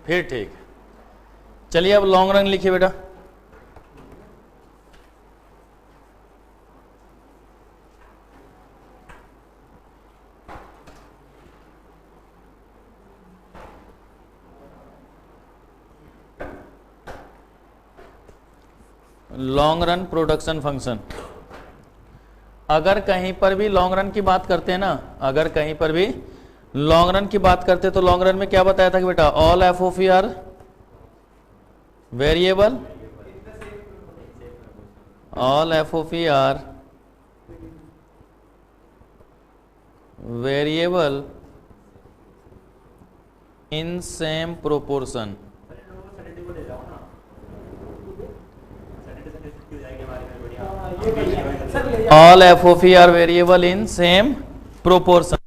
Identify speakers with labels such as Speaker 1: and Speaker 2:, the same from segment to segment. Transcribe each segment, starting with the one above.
Speaker 1: फिर ठीक। चलिए अब लॉन्ग रन लिखिए बेटा। Long run production function. अगर कहीं पर भी लॉन्ग रन की बात करते हैं ना, अगर कहीं पर भी लॉन्ग रन की बात करते तो लॉन्ग रन में क्या बताया था कि बेटा all F of E R variable, all F of E R variable in same proportion. All F of E R variable in same proportion.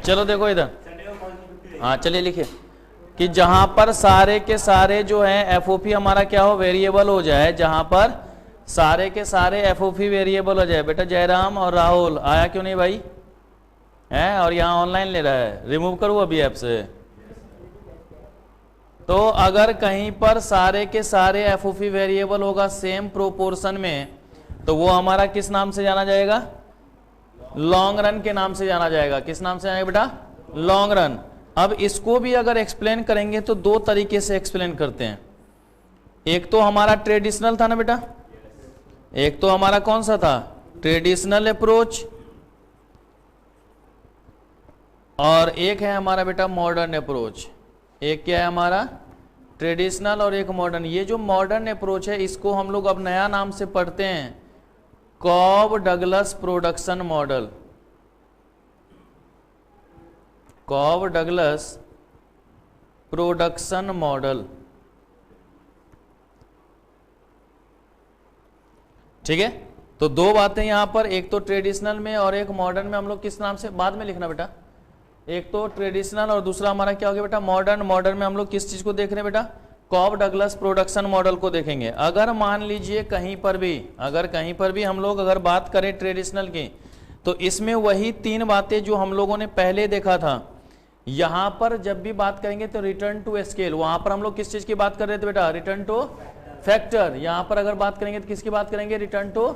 Speaker 1: चलो देखो इधर, हाँ चलिए लिखिए कि जहां पर सारे के सारे जो है एफ ओ पी हमारा क्या हो, वेरिएबल हो जाए, जहां पर सारे के सारे एफ ओ पी वेरिएबल हो जाए। बेटा जयराम और राहुल आया क्यों नहीं भाई है, और यहाँ ऑनलाइन ले रहा है, रिमूव करूँ अभी ऐप से। तो अगर कहीं पर सारे के सारे एफ ओ पी वेरिएबल होगा सेम प्रोपोर्शन में, तो वो हमारा किस नाम से जाना जाएगा, लॉन्ग रन के नाम से जाना जाएगा। किस नाम से जाएगा बेटा, लॉन्ग रन। अब इसको भी अगर एक्सप्लेन करेंगे तो दो तरीके से एक्सप्लेन करते हैं। एक तो हमारा ट्रेडिशनल था ना बेटा, एक तो हमारा कौन सा था, ट्रेडिशनल अप्रोच, और एक है हमारा बेटा मॉडर्न अप्रोच। एक क्या है हमारा, ट्रेडिशनल और एक मॉडर्न। ये जो मॉडर्न अप्रोच है इसको हम लोग अब नया नाम से पढ़ते हैं Cobb Douglas production model. Cobb Douglas production model, ठीक है। तो दो बातें यहां पर, एक तो ट्रेडिशनल में और एक मॉडर्न में हम लोग किस नाम से, बाद में लिखना बेटा, एक तो ट्रेडिशनल और दूसरा हमारा क्या हो गया बेटा, मॉडर्न। मॉडर्न में हम लोग किस चीज को देख रहे हैं बेटा, कॉब डगलस प्रोडक्शन मॉडल को देखेंगे। अगर मान लीजिए कहीं पर भी, अगर कहीं पर भी हम लोग अगर बात करें ट्रेडिशनल की, तो इसमें वही तीन बातें जो हम लोगों ने पहले देखा था। यहां पर जब भी बात करेंगे तो रिटर्न टू स्केल, वहां पर हम लोग किस चीज की बात कर रहे थे बेटा, रिटर्न टू फैक्टर। यहां पर अगर बात करेंगे तो किसकी बात करेंगे, रिटर्न टू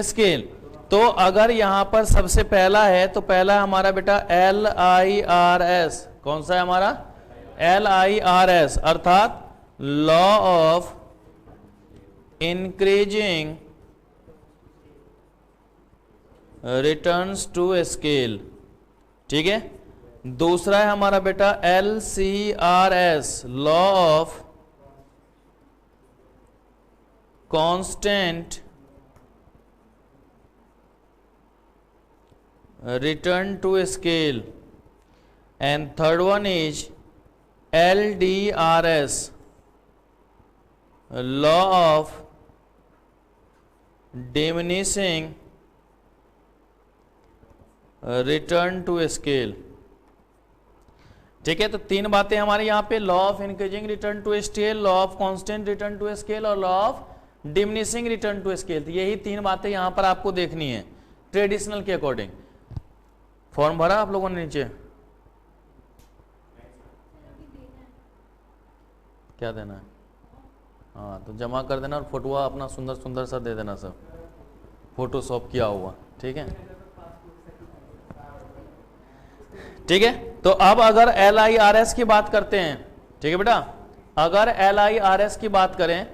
Speaker 1: स्केल। तो अगर यहां पर सबसे पहला है तो पहला है हमारा बेटा LIRS। कौन सा है हमारा, LIRS, अर्थात law of increasing returns to scale, ठीक है। दूसरा है हमारा बेटा LCRS, law of constant return to scale, and third one is LDRS, law of diminishing return to scale, ठीक है। तो तीन बातें हमारे यहाँ पे, law of increasing return to scale, law of constant return to scale और law of diminishing return to scale. तो यही तीन बातें यहाँ पर आपको देखनी है ट्रेडिशनल के अकॉर्डिंग। फॉर्म भरा आप लोगों ने नीचे, क्या देना है, हाँ तो जमा कर देना और फोटोआ अपना सुंदर सुंदर सा दे देना, सब फोटोशॉप किया हुआ, ठीक है। ठीक है, तो अब अगर LIRS की बात करते हैं, ठीक है बेटा, अगर LIRS की बात करें,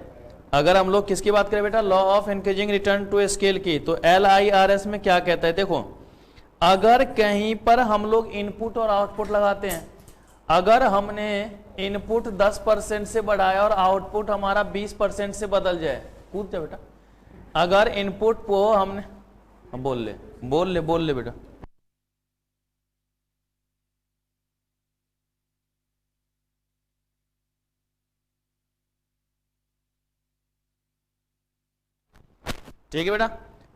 Speaker 1: अगर हम लोग किसकी बात करें बेटा, law of increasing return to scale की, तो LIRS में क्या कहता है, देखो अगर कहीं पर हम लोग इनपुट और आउटपुट लगाते हैं, अगर हमने इनपुट 10% से बढ़ाया और आउटपुट हमारा 20% से बदल जाए, कूद जाए बेटा, अगर इनपुट को हमने, बोल ले बेटा, ठीक है बेटा।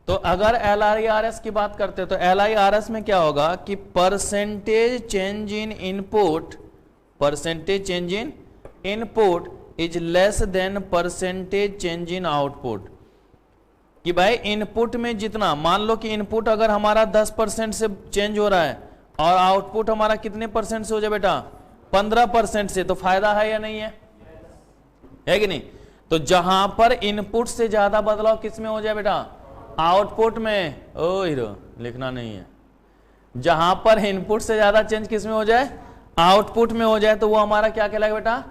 Speaker 1: तो अगर LIRS की बात करते हैं तो LIRS में क्या होगा कि percentage change in input, percentage change in input is less than percentage change in output. कि भाई इनपुट में जितना, मान लो कि इनपुट अगर हमारा 10% से चेंज हो रहा है और आउटपुट हमारा कितने परसेंट से हो जाए बेटा, 15% से, तो फायदा है या नहीं है कि नहीं? तो जहां पर इनपुट से ज्यादा बदलाव किस में हो जाए बेटा, आउटपुट में। ओ हीरो लिखना नहीं है। जहां पर इनपुट से ज्यादा चेंज किस में हो जाए, आउटपुट में हो जाए, तो वो हमारा क्या कहलाएगा बेटा,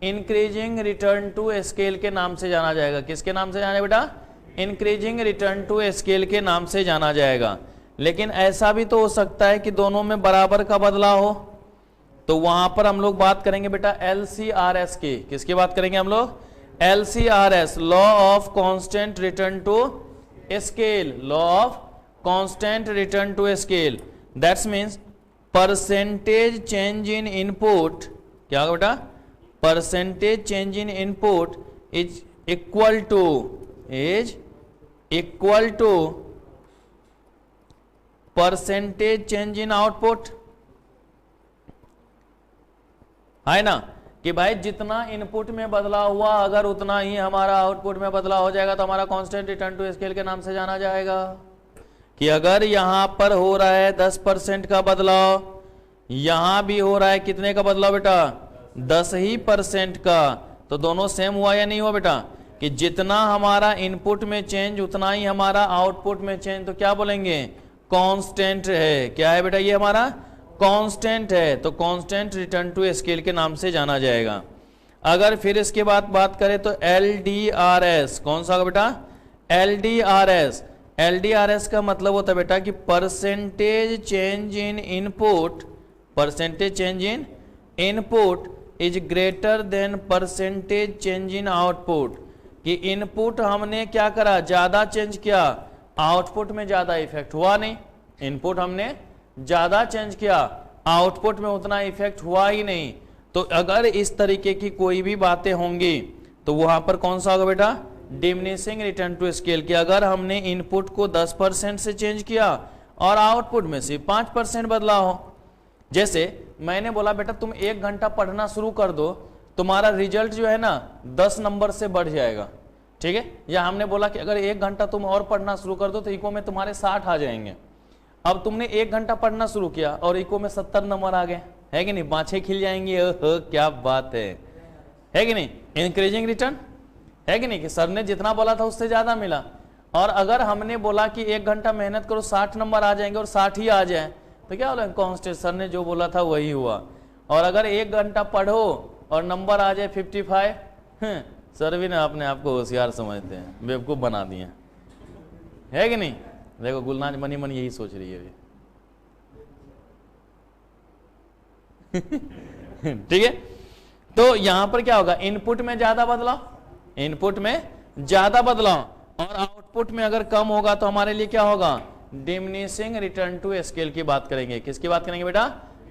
Speaker 1: इंक्रीजिंग रिटर्न टू स्केल के नाम से जाना जाएगा। किसके नाम से जाना बेटा, इंक्रीजिंग रिटर्न टू स्केल के नाम से जाना जाएगा। लेकिन ऐसा भी तो हो सकता है कि दोनों में बराबर का बदलाव हो, तो वहां पर हम लोग बात करेंगे बेटा LCRS की। किसकी बात करेंगे हम लोग, LCRS, law of constant return to scale, law of constant return to scale. That's means percentage change in input, क्या होगा बेटा, percentage change in input is equal to percentage change in output, है ना? कि भाई जितना इनपुट में बदलाव हुआ अगर उतना ही हमारा आउटपुट में बदलाव हो जाएगा तो हमारा कांस्टेंट रिटर्न टू स्केल के नाम से जाना जाएगा। कि अगर यहां पर हो रहा है 10% का बदलाव, यहां भी हो रहा है कितने का बदलाव बेटा, 10% का, तो दोनों सेम हुआ या नहीं हुआ बेटा? कि जितना हमारा इनपुट में चेंज उतना ही हमारा आउटपुट में चेंज, तो क्या बोलेंगे, कांस्टेंट है। क्या है बेटा, ये हमारा कांस्टेंट है, तो कांस्टेंट रिटर्न टू स्केल के नाम से जाना जाएगा। अगर फिर इसके बाद बात करें तो LDRS, कौन सा होगा बेटा, LDRS। LDRS का मतलब होता है बेटा कि percentage change in input, percentage change in input is greater then percentage change in output. कि इनपुट हमने क्या करा, ज्यादा चेंज किया, आउटपुट में ज्यादा इफेक्ट हुआ नहीं। इनपुट हमने ज्यादा चेंज किया, आउटपुट में उतना इफेक्ट हुआ ही नहीं। तो अगर इस तरीके की कोई भी बातें होंगी तो वहां पर कौन सा होगा बेटा, डिमिनिशिंग रिटर्न टू स्केल। कि अगर हमने इनपुट को 10% से चेंज किया और आउटपुट में सिर्फ 5% बदलाव हो, जैसे मैंने बोला बेटा तुम 1 घंटा पढ़ना शुरू कर दो, तुम्हारा रिजल्ट जो है ना 10 नंबर से बढ़ जाएगा, ठीक है? या हमने बोला कि अगर 1 घंटा तुम और पढ़ना शुरू कर दो तो इको में तुम्हारे 60 आ जाएंगे। अब तुमने 1 घंटा पढ़ना शुरू किया और इको में 70 नंबर आ गए, है कि नहीं? बाँछें खिल जाएंगी, क्या बात है कि नहीं? इंक्रीजिंग रिटर्न, है कि नहीं? कि सर ने जितना बोला था उससे ज्यादा मिला। और अगर हमने बोला कि 1 घंटा मेहनत करो 60 नंबर आ जाएंगे और 60 ही आ जाए, तो क्या बोला, कांस्टेंट, सर ने जो बोला था वही हुआ। और अगर 1 घंटा पढ़ो और नंबर आ जाए 55, सर भी ना अपने आप को होशियार समझते हैं, बेवकूफ बना दिए, है कि नहीं? देखो गुलनाज मनी मनी यही सोच रही है अभी। ठीक है, तो यहां पर क्या होगा, इनपुट में ज्यादा बदलाव, इनपुट में ज्यादा बदलाव और आउटपुट में अगर कम होगा तो हमारे लिए क्या होगा, डिमिनिशिंग रिटर्न टू स्केल की बात करेंगे। किसकी बात करेंगे बेटा,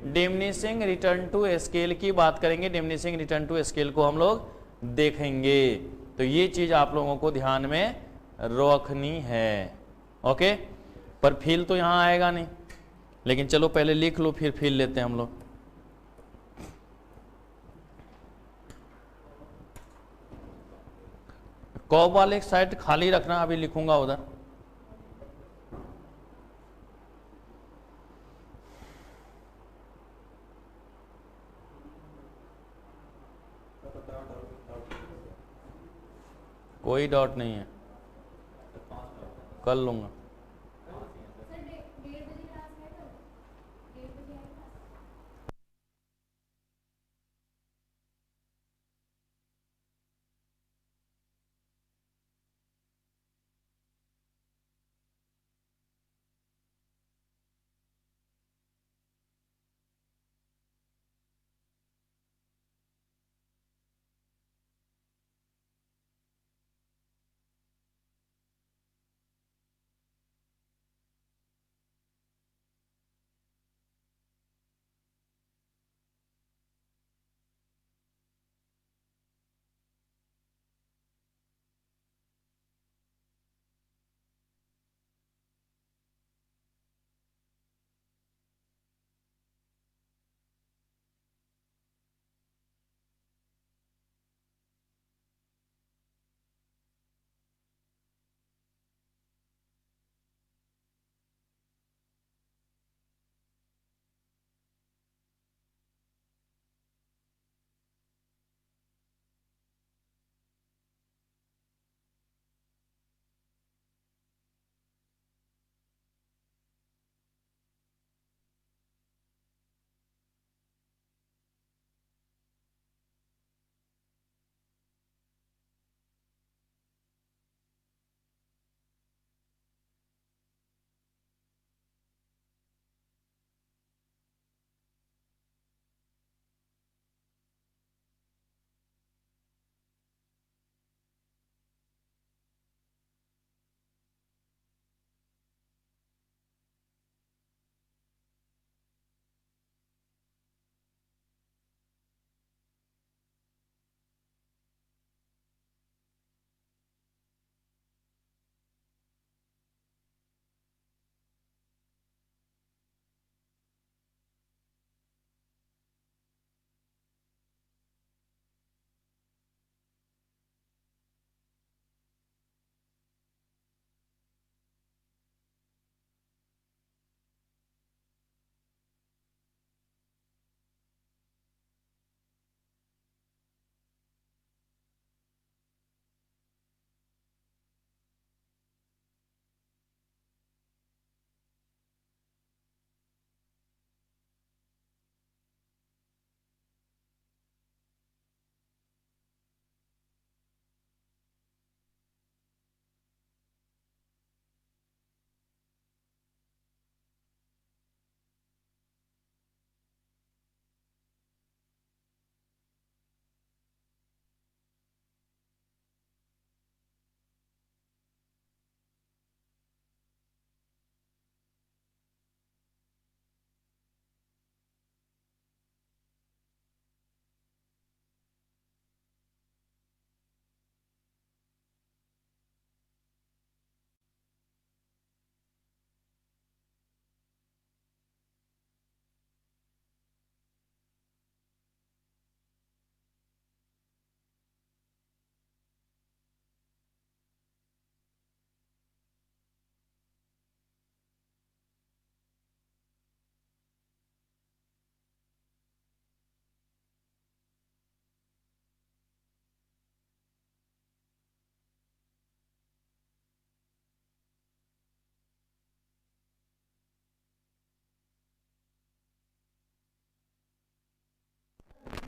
Speaker 1: डिमिनिशिंग रिटर्न टू स्केल की बात करेंगे। डिमिनिशिंग रिटर्न टू स्केल को हम लोग देखेंगे। तो ये चीज आप लोगों को ध्यान में रखनी है, ओके? पर फील तो यहां आएगा नहीं, लेकिन चलो पहले लिख लो फिर फील लेते हैं हम लोग। कॉप वाले साइड खाली रखना, अभी लिखूंगा उधर। कोई डाउट नहीं है, कर लूंगा।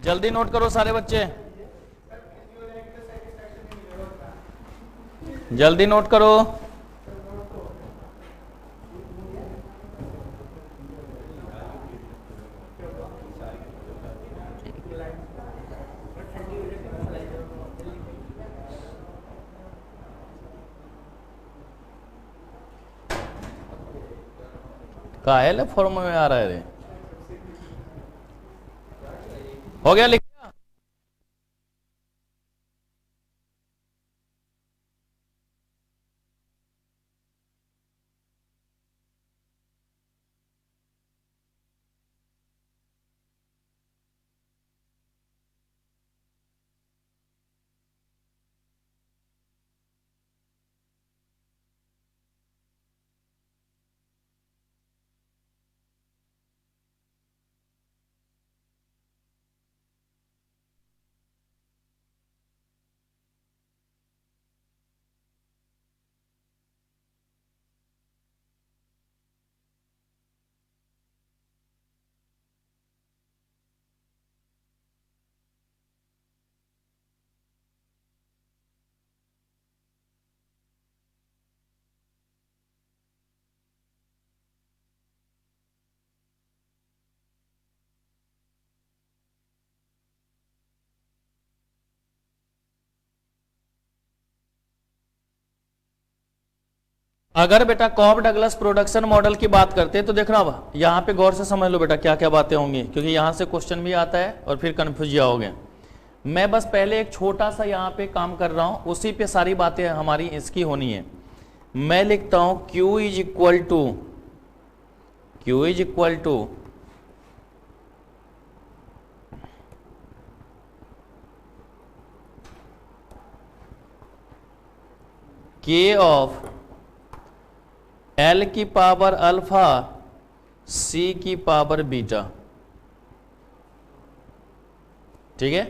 Speaker 1: जल्दी नोट करो सारे बच्चे, जल्दी नोट करो। काहे फॉर्म में आ रहा है रे? हो गया लिख? अगर बेटा कॉब डगलस प्रोडक्शन मॉडल की बात करते हैं तो देखना अब यहाँ पे गौर से समझ लो बेटा क्या क्या बातें होंगी, क्योंकि यहाँ से क्वेश्चन भी आता है और फिर कंफ्यूज जाओगे। मैं बस पहले एक छोटा सा यहाँ पे काम कर रहा हूँ, उसी पे सारी बातें हमारी इसकी होनी है। मैं लिखता हूँ Q is equal to K of L की पावर अल्फा C की पावर बीटा। ठीक है,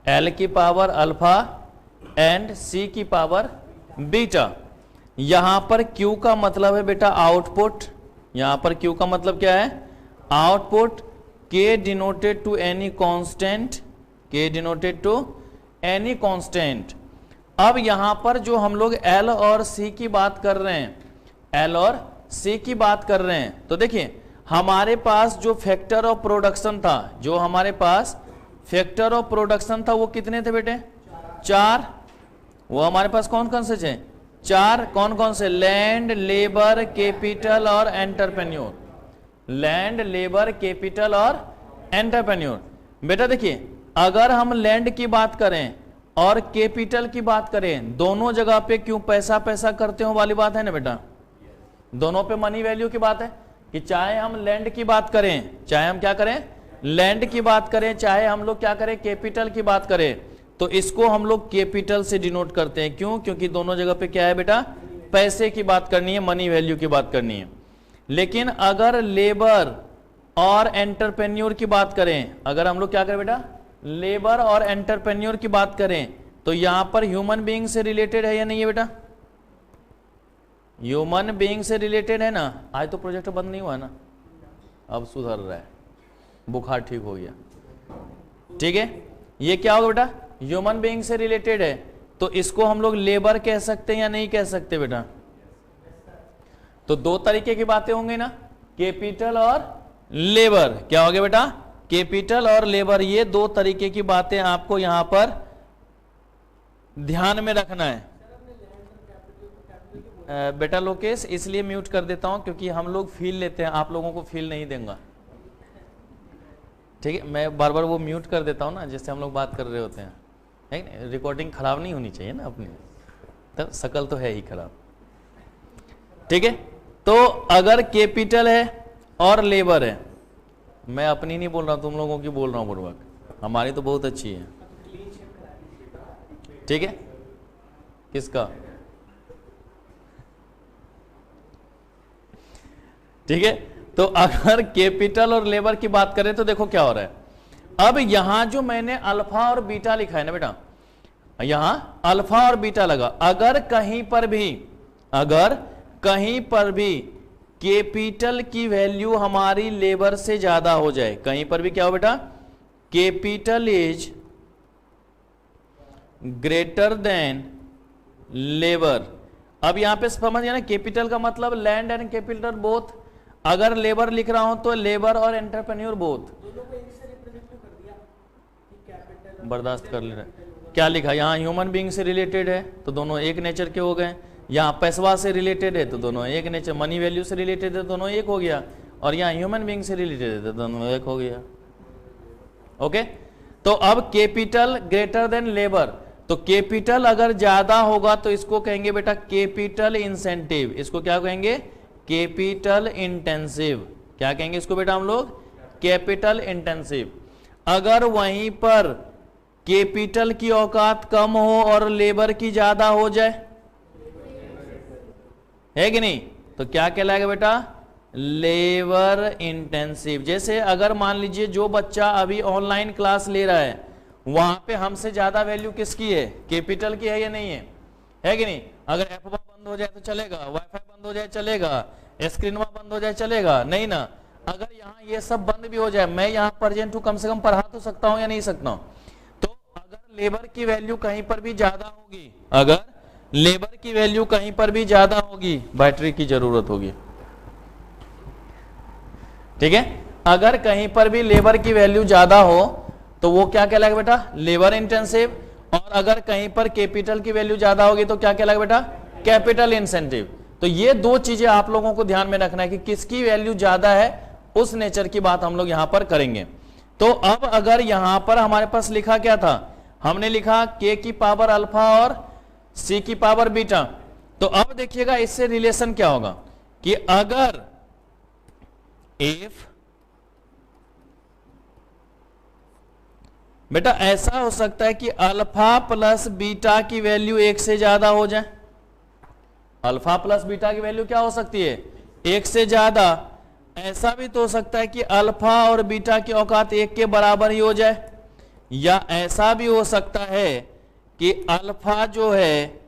Speaker 1: L की पावर अल्फा एंड C की पावर बीटा। यहां पर Q का मतलब है बेटा आउटपुट, यहां पर Q का मतलब क्या है? Output. K denoted to any constant, K denoted to any constant. अब यहां पर जो हम लोग L और C की बात कर रहे हैं, L और C की बात कर रहे हैं, तो देखिए हमारे पास जो फैक्टर ऑफ प्रोडक्शन था, जो हमारे पास फैक्टर ऑफ प्रोडक्शन था वो कितने थे बेटे? 4। वो हमारे पास कौन कौन से थे? 4। कौन कौन से? लैंड, लेबर, कैपिटल और एंटरप्रेन्योर। लैंड, लेबर, कैपिटल और एंटरप्रेन्योर। बेटा देखिए अगर हम लैंड की बात करें और कैपिटल की बात करें, दोनों जगह पे क्यों पैसा पैसा करते हो वाली बात है ना बेटा, दोनों पे मनी वैल्यू की बात है कि चाहे हम लैंड की बात करें, चाहे हम क्या करें? लैंड की बात करें, चाहे हम लोग क्या करें? कैपिटल की बात करें, तो इसको हम लोग कैपिटल से डिनोट करते हैं। क्यों? क्योंकि दोनों जगह पे क्या है बेटा? पैसे की बात करनी है, मनी वैल्यू की बात करनी है। लेकिन अगर लेबर और एंटरप्रेन्योर की बात करें, अगर हम लोग क्या करें बेटा? लेबर और एंटरप्रेन्योर की बात करें, तो यहां पर ह्यूमन बीइंग से रिलेटेड है या नहीं है बेटा? ह्यूमन बीइंग से रिलेटेड है ना। आज तो प्रोजेक्ट बंद नहीं हुआ ना, अब सुधर रहा है, बुखार ठीक हो गया। ठीक है, ये क्या होगा बेटा? ह्यूमन बीइंग से रिलेटेड है, तो इसको हम लोग लेबर कह सकते हैं या नहीं कह सकते बेटा? तो दो तरीके की बातें होंगी ना, कैपिटल और लेबर। क्या हो गया बेटा? कैपिटल और लेबर, ये दो तरीके की बातें आपको यहां पर ध्यान में रखना है। बेटा लोकेश इसलिए म्यूट कर देता हूं क्योंकि हम लोग फील लेते हैं, आप लोगों को फील नहीं देंगे। ठीक है, मैं बार बार वो म्यूट कर देता हूं ना, जिससे हम लोग बात कर रहे होते हैं, है ना? रिकॉर्डिंग खराब नहीं होनी चाहिए ना अपनी, तब शकल तो है ही खराब। ठीक है, तो अगर कैपिटल है और लेबर है, मैं अपनी नहीं बोल रहा, तुम लोगों की बोल रहा हूं पूर्वक, हमारी तो बहुत अच्छी है। ठीक है, किसका? ठीक है, तो अगर कैपिटल और लेबर की बात करें तो देखो क्या हो रहा है। अब यहां जो मैंने अल्फा और बीटा लिखा है ना बेटा, यहां अल्फा और बीटा लगा। अगर कहीं पर भी कैपिटल की वैल्यू हमारी लेबर से ज्यादा हो जाए, कहीं पर भी क्या हो बेटा? Capital is greater then labour. अब यहां पे समझ गया ना, कैपिटल का मतलब लैंड एंड कैपिटल बोथ। अगर लेबर लिख रहा हूं तो लेबर और एंटरप्रेन्योर बोथ। बर्दाश्त कर ले रहा है, क्या लिखा यहाँ ह्यूमन बीइंग से रिलेटेड है तो दोनों एक नेचर के हो गए, यहाँ पैसवा से रिलेटेड है तो दोनों एक नेचर, मनी वैल्यू से रिलेटेड है दोनों एक हो गया, और यहाँ ह्यूमन बीइंग से रिलेटेड है तो दोनों एक हो गया। ओके, तो अब कैपिटल ग्रेटर देन लेबर, तो कैपिटल अगर ज्यादा होगा तो इसको कहेंगे बेटा कैपिटल इंसेंटिव। इसको क्या कहेंगे? Capital intensive. क्या कहेंगे इसको बेटा हम लोग? Capital intensive. अगर वहीं पर कैपिटल की औकात कम हो और लेबर की ज्यादा हो जाए, है कि नहीं, तो क्या कहलाएगा बेटा? Labour intensive. जैसे अगर मान लीजिए जो बच्चा अभी ऑनलाइन क्लास ले रहा है वहां पे हमसे ज्यादा वैल्यू किसकी है? कैपिटल की है या नहीं है कि नहीं? अगर एफ बंद हो जाए तो चलेगा, वाईफाई बंद हो जाए चलेगा, स्क्रीन बंद हो जाए चलेगा? नहीं ना। अगर यहाँ ये सब बंद भी हो जाए, मैं यहाँ प्रेजेंट हूँ, कम से कम पढ़ा तो सकता हूँ या नहीं सकता हूँ? तो अगर लेबर की वैल्यू कहीं पर भी ज्यादा होगी, अगर लेबर की वैल्यू कहीं पर भी ज्यादा होगी, बैटरी की जरूरत होगी। ठीक है, अगर कहीं पर भी लेबर की वैल्यू ज्यादा हो तो वो क्या कहलाएगा बेटा? Labour intensive. और अगर कहीं पर कैपिटल की वैल्यू ज्यादा होगी तो क्या कहलाएगा बेटा? Capital incentive. तो ये दो चीजें आप लोगों को ध्यान में रखना है कि किसकी वैल्यू ज्यादा है, उस नेचर की बात हम लोग यहां पर करेंगे। तो अब अगर यहां पर हमारे पास लिखा क्या था? हमने लिखा k की पावर अल्फा और c की पावर बीटा। तो अब देखिएगा इससे रिलेशन क्या होगा कि अगर if बेटा ऐसा हो सकता है कि अल्फा प्लस बीटा की वैल्यू एक से ज्यादा हो जाए। अल्फा प्लस बीटा की वैल्यू क्या हो सकती है? एक से ज्यादा। ऐसा भी तो हो सकता है कि अल्फा और बीटा की औकात एक के बराबर ही हो जाए, या ऐसा भी हो सकता है कि अल्फा जो है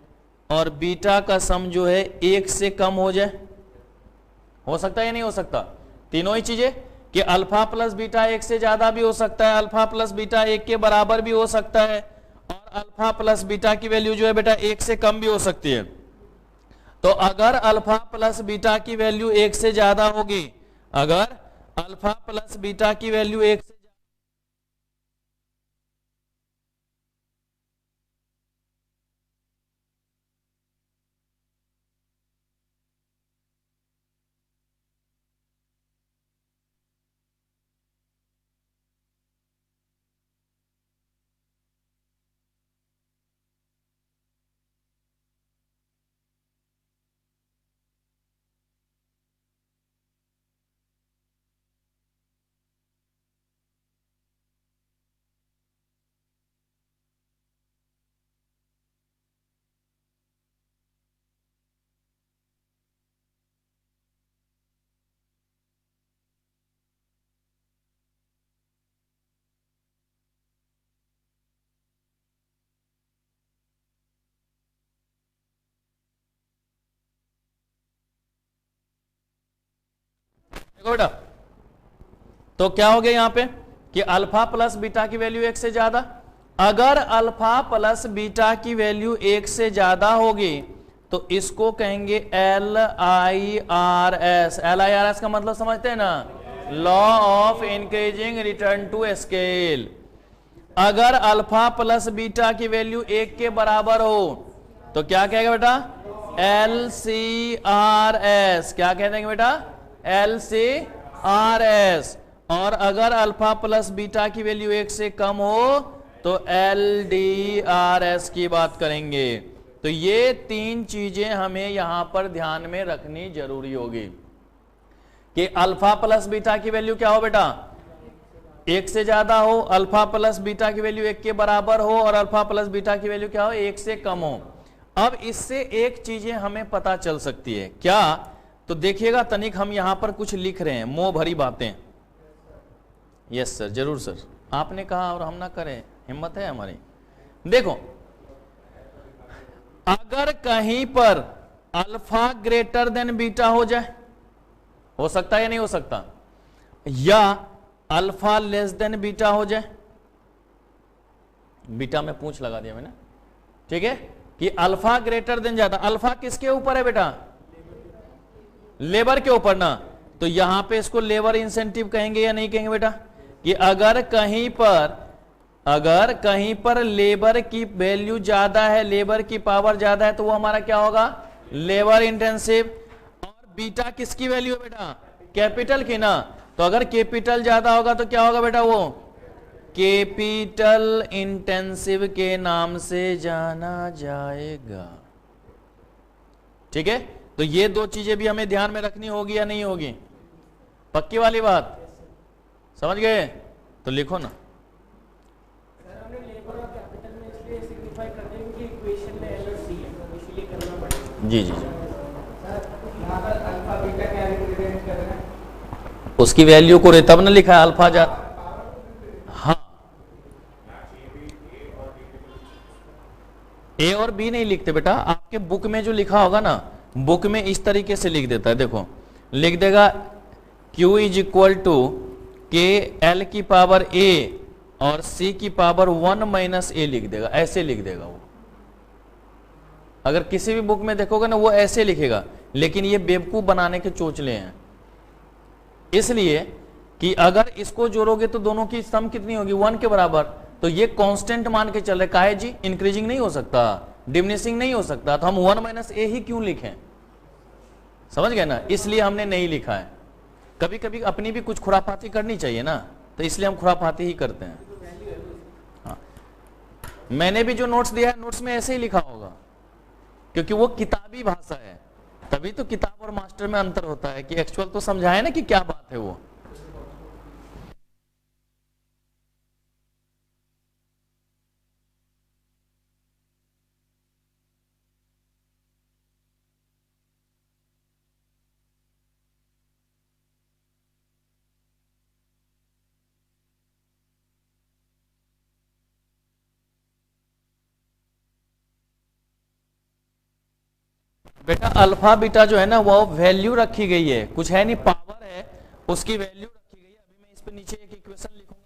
Speaker 1: और बीटा का सम जो है एक से कम हो जाए। हो सकता है या नहीं हो सकता? तीनों ही चीजें, कि अल्फा प्लस बीटा एक से ज्यादा भी हो सकता है, अल्फा प्लस बीटा एक के बराबर भी हो सकता है, और अल्फा प्लस बीटा की वैल्यू जो है बेटा एक से कम भी हो सकती है। तो अगर अल्फा प्लस बीटा की वैल्यू एक से ज्यादा होगी, अगर अल्फा प्लस बीटा की वैल्यू एक से बेटा, तो क्या हो गया यहां पे कि अल्फा प्लस बीटा की वैल्यू एक से ज्यादा। अगर अल्फा प्लस बीटा की वैल्यू एक से ज्यादा होगी तो इसको कहेंगे LIRS। LIRS का मतलब समझते हैं ना? Law of increasing return to scale. अगर अल्फा प्लस बीटा की वैल्यू एक के बराबर हो तो क्या कहेगा बेटा? LCRS। क्या कह देंगे बेटा? LCRS। और अगर अल्फा प्लस बीटा की वैल्यू एक से कम हो तो LDRS की बात करेंगे। तो ये तीन चीजें हमें यहां पर ध्यान में रखनी जरूरी होगी कि अल्फा प्लस बीटा की वैल्यू क्या हो बेटा? एक से ज्यादा हो, अल्फा प्लस बीटा की वैल्यू एक के बराबर हो, और अल्फा प्लस बीटा की वैल्यू क्या हो? एक से कम हो। अब इससे एक चीजें हमें पता चल सकती है क्या? तो देखिएगा तनिक, हम यहां पर कुछ लिख रहे हैं, मोह भरी बातें। यस सर, जरूर सर, आपने कहा और हम ना करें, हिम्मत है हमारी। देखो, अगर कहीं पर अल्फा ग्रेटर देन बीटा हो जाए, हो सकता है या नहीं हो सकता? या अल्फा लेस देन बीटा हो जाए, बीटा में पूंछ लगा दिया मैंने, ठीक है, कि अल्फा ग्रेटर देन ज्यादा, अल्फा किसके ऊपर है बेटा, लेबर के ऊपर ना, तो यहां पे इसको लेबर इंसेंटिव कहेंगे या नहीं कहेंगे बेटा, कि अगर कहीं पर लेबर की वैल्यू ज्यादा है, लेबर की पावर ज्यादा है, तो वो हमारा क्या होगा, लेबर इंटेंसिव। और बीटा किसकी वैल्यू है बेटा, कैपिटल की ना, तो अगर कैपिटल ज्यादा होगा तो क्या होगा बेटा, वो कैपिटल इंटेंसिव के नाम से जाना जाएगा, ठीक है। तो ये दो चीजें भी हमें ध्यान में रखनी होगी या नहीं होगी, पक्की वाली बात, समझ गए, तो लिखो ना। जी जी जी, उसकी वैल्यू को तब ना लिखा है अल्फा जा, हाँ, ए और बी नहीं लिखते बेटा, आपके बुक में जो लिखा होगा ना, बुक में इस तरीके से लिख देता है, देखो लिख देगा Q इज इक्वल टू के एल की पावर ए और C की पावर 1 माइनस ए लिख देगा, ऐसे लिख देगा वो। अगर किसी भी बुक में देखोगे ना वो ऐसे लिखेगा, लेकिन ये बेवकूफ बनाने के चोचले हैं, इसलिए कि अगर इसको जोड़ोगे तो दोनों की सम कितनी होगी, 1 के बराबर, तो ये कांस्टेंट मान के चल रहे, काहे जी, इंक्रीजिंग नहीं हो सकता, डिमिनिशिंग नहीं हो सकता, तो हम 1 माइनस ए ही क्यों लिखें, समझ गए ना, इसलिए हमने नहीं लिखा है। कभी कभी अपनी भी कुछ खुराफाती करनी चाहिए ना, तो इसलिए हम खुराफाती ही करते हैं। हाँ, मैंने भी जो नोट्स दिया है, नोट्स में ऐसे ही लिखा होगा, क्योंकि वो किताबी भाषा है, तभी तो किताब और मास्टर में अंतर होता है, कि एक्चुअल तो समझाए ना कि क्या बात है वो। बेटा अल्फा बीटा जो है ना, वो वैल्यू रखी गई है, कुछ है नहीं, पावर है, उसकी वैल्यू रखी गई है। अभी मैं इस पे नीचे एक इक्वेशन लिखूंगा,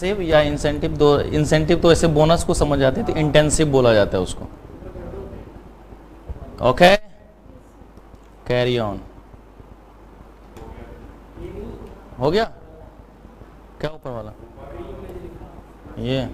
Speaker 1: इंटेंसिव या इंसेंटिव, दो इंसेंटिव तो ऐसे बोनस को समझ आते थे, इंटेंसिव बोला जाता है उसको। Okay, carry on. हो गया क्या ऊपर वाला ये?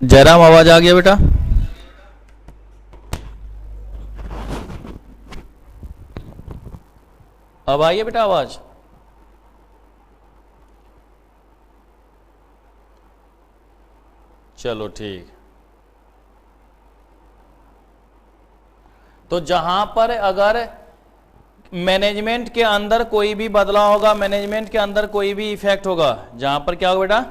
Speaker 1: जयराम आवाज आ गया बेटा? अब आई है बेटा आवाज? चलो ठीक। तो जहां पर अगर मैनेजमेंट के अंदर कोई भी बदलाव होगा, मैनेजमेंट के अंदर कोई भी इफेक्ट होगा, जहां पर क्या होगा बेटा,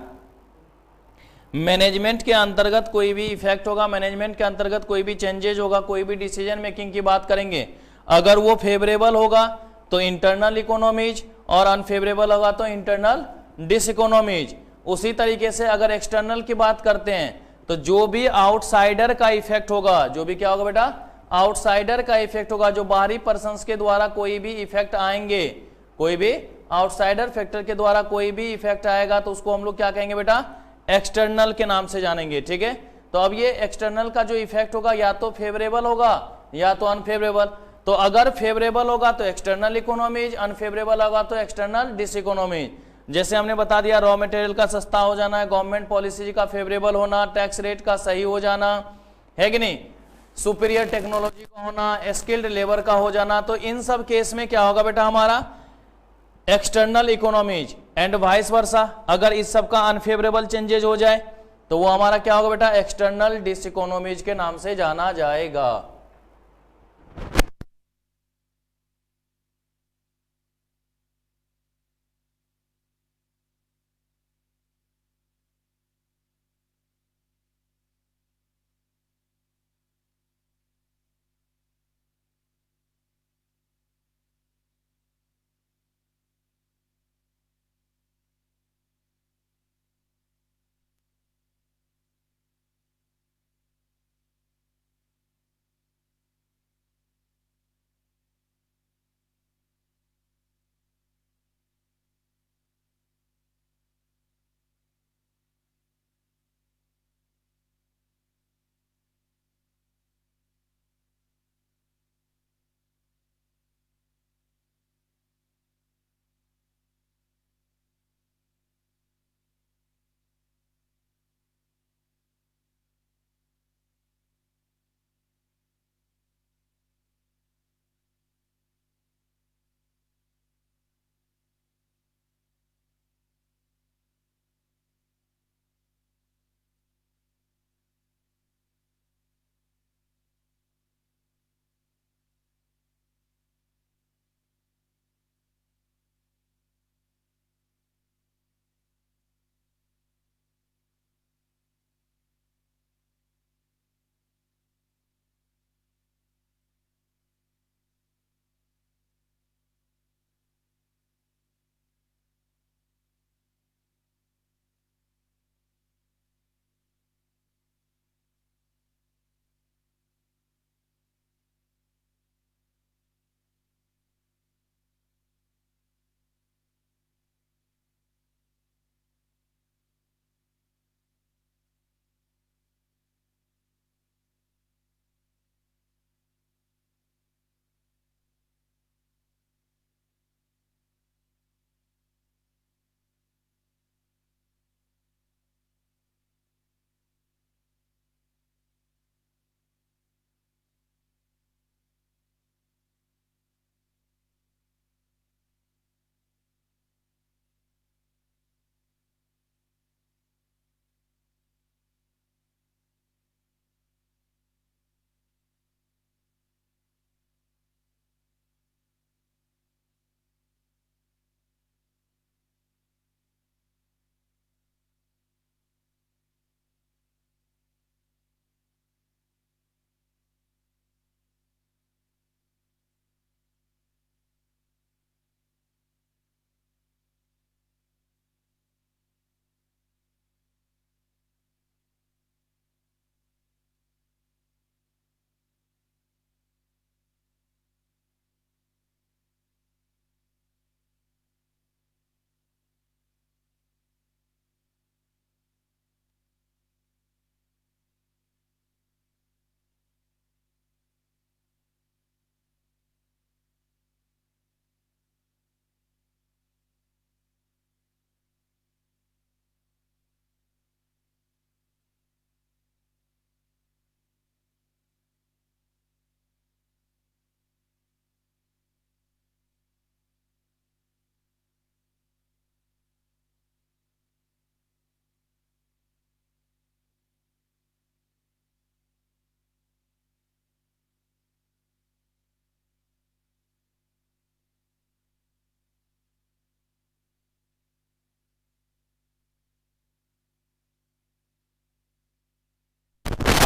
Speaker 1: मैनेजमेंट के अंतर्गत कोई भी इफेक्ट होगा, मैनेजमेंट के अंतर्गत कोई भी चेंजेज होगा, कोई भी डिसीजन मेकिंग की बात करेंगे, अगर वो फेवरेबल होगा तो इंटरनल इकोनॉमीज, और अनफेवरेबल होगा तो इंटरनल डिसइकोनॉमीज। उसी तरीके से अगर एक्सटर्नल की बात करते हैं तो जो भी आउटसाइडर का इफेक्ट होगा, जो भी क्या होगा बेटा, आउटसाइडर का इफेक्ट होगा, जो बाहरी पर्संस के द्वारा कोई भी इफेक्ट आएंगे, कोई भी आउटसाइडर फैक्टर के द्वारा कोई भी इफेक्ट आएगा तो उसको हम लोग क्या कहेंगे बेटा, एक्सटर्नल के नाम से जानेंगे। ठीक है, तो अब ये एक्सटर्नल का जो इफेक्ट होगा या तो फेवरेबल होगा या तो अनफेवरेबल। तो अगर फेवरेबल होगा तो एक्सटर्नल इकोनॉमीज, अनफेवरेबल होगा तो एक्सटर्नल डिसइकोनॉमीज। जैसे हमने बता दिया, रॉ मटेरियल का सस्ता हो जाना है, गवर्नमेंट पॉलिसी का फेवरेबल होना, टैक्स रेट का सही हो जाना, है कि नहीं, सुपीरियर टेक्नोलॉजी का होना, स्किल्ड लेबर का हो जाना, तो इन सब केस में क्या होगा बेटा हमारा, external economies. And vice versa, अगर इस सब का अनफेवरेबल चेंजेज हो जाए तो वो हमारा क्या होगा बेटा, एक्सटर्नल डिसइकोनॉमीज के नाम से जाना जाएगा।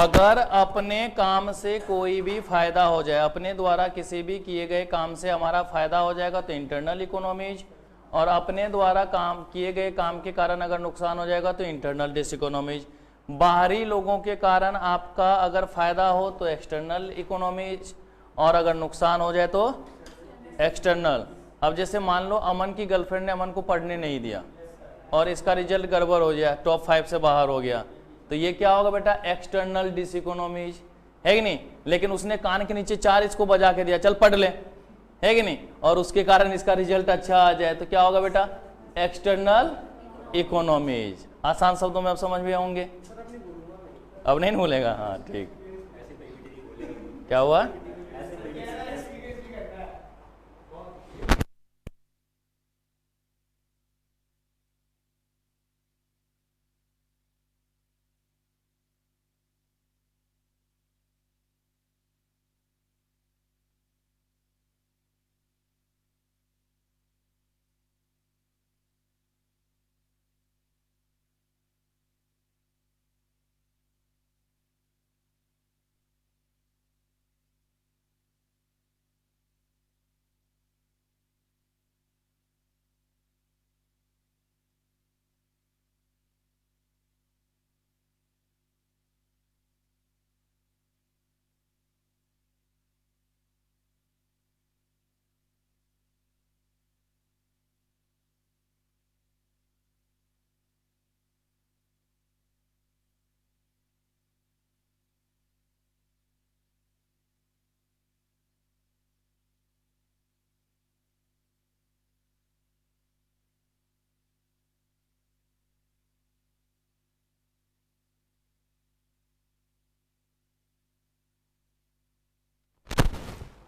Speaker 1: अगर अपने काम से कोई भी फायदा हो जाए, अपने द्वारा किसी भी किए गए काम से हमारा फायदा हो जाएगा तो इंटरनल इकोनॉमीज, और अपने द्वारा काम किए गए काम के कारण अगर नुकसान हो जाएगा तो इंटरनल डिसइकोनॉमीज। बाहरी लोगों के कारण आपका अगर फायदा हो तो एक्सटर्नल इकोनॉमीज, और अगर नुकसान हो जाए तो एक्सटर्नल। अब जैसे मान लो अमन की गर्लफ्रेंड ने अमन को पढ़ने नहीं दिया और इसका रिजल्ट गड़बड़ हो गया, टॉप 5 से बाहर हो गया, तो ये क्या होगा बेटा, एक्सटर्नल डिसइकोनॉमीज, है कि नहीं। लेकिन उसने कान के नीचे 4 इसको बजा के दिया, चल पढ़ ले, है कि नहीं, और उसके कारण इसका रिजल्ट अच्छा आ जाए तो क्या होगा बेटा, एक्सटर्नल इकोनॉमीज। आसान शब्दों में आप समझ में होंगे, अब नहीं भूलेगा, हाँ ठीक। क्या हुआ,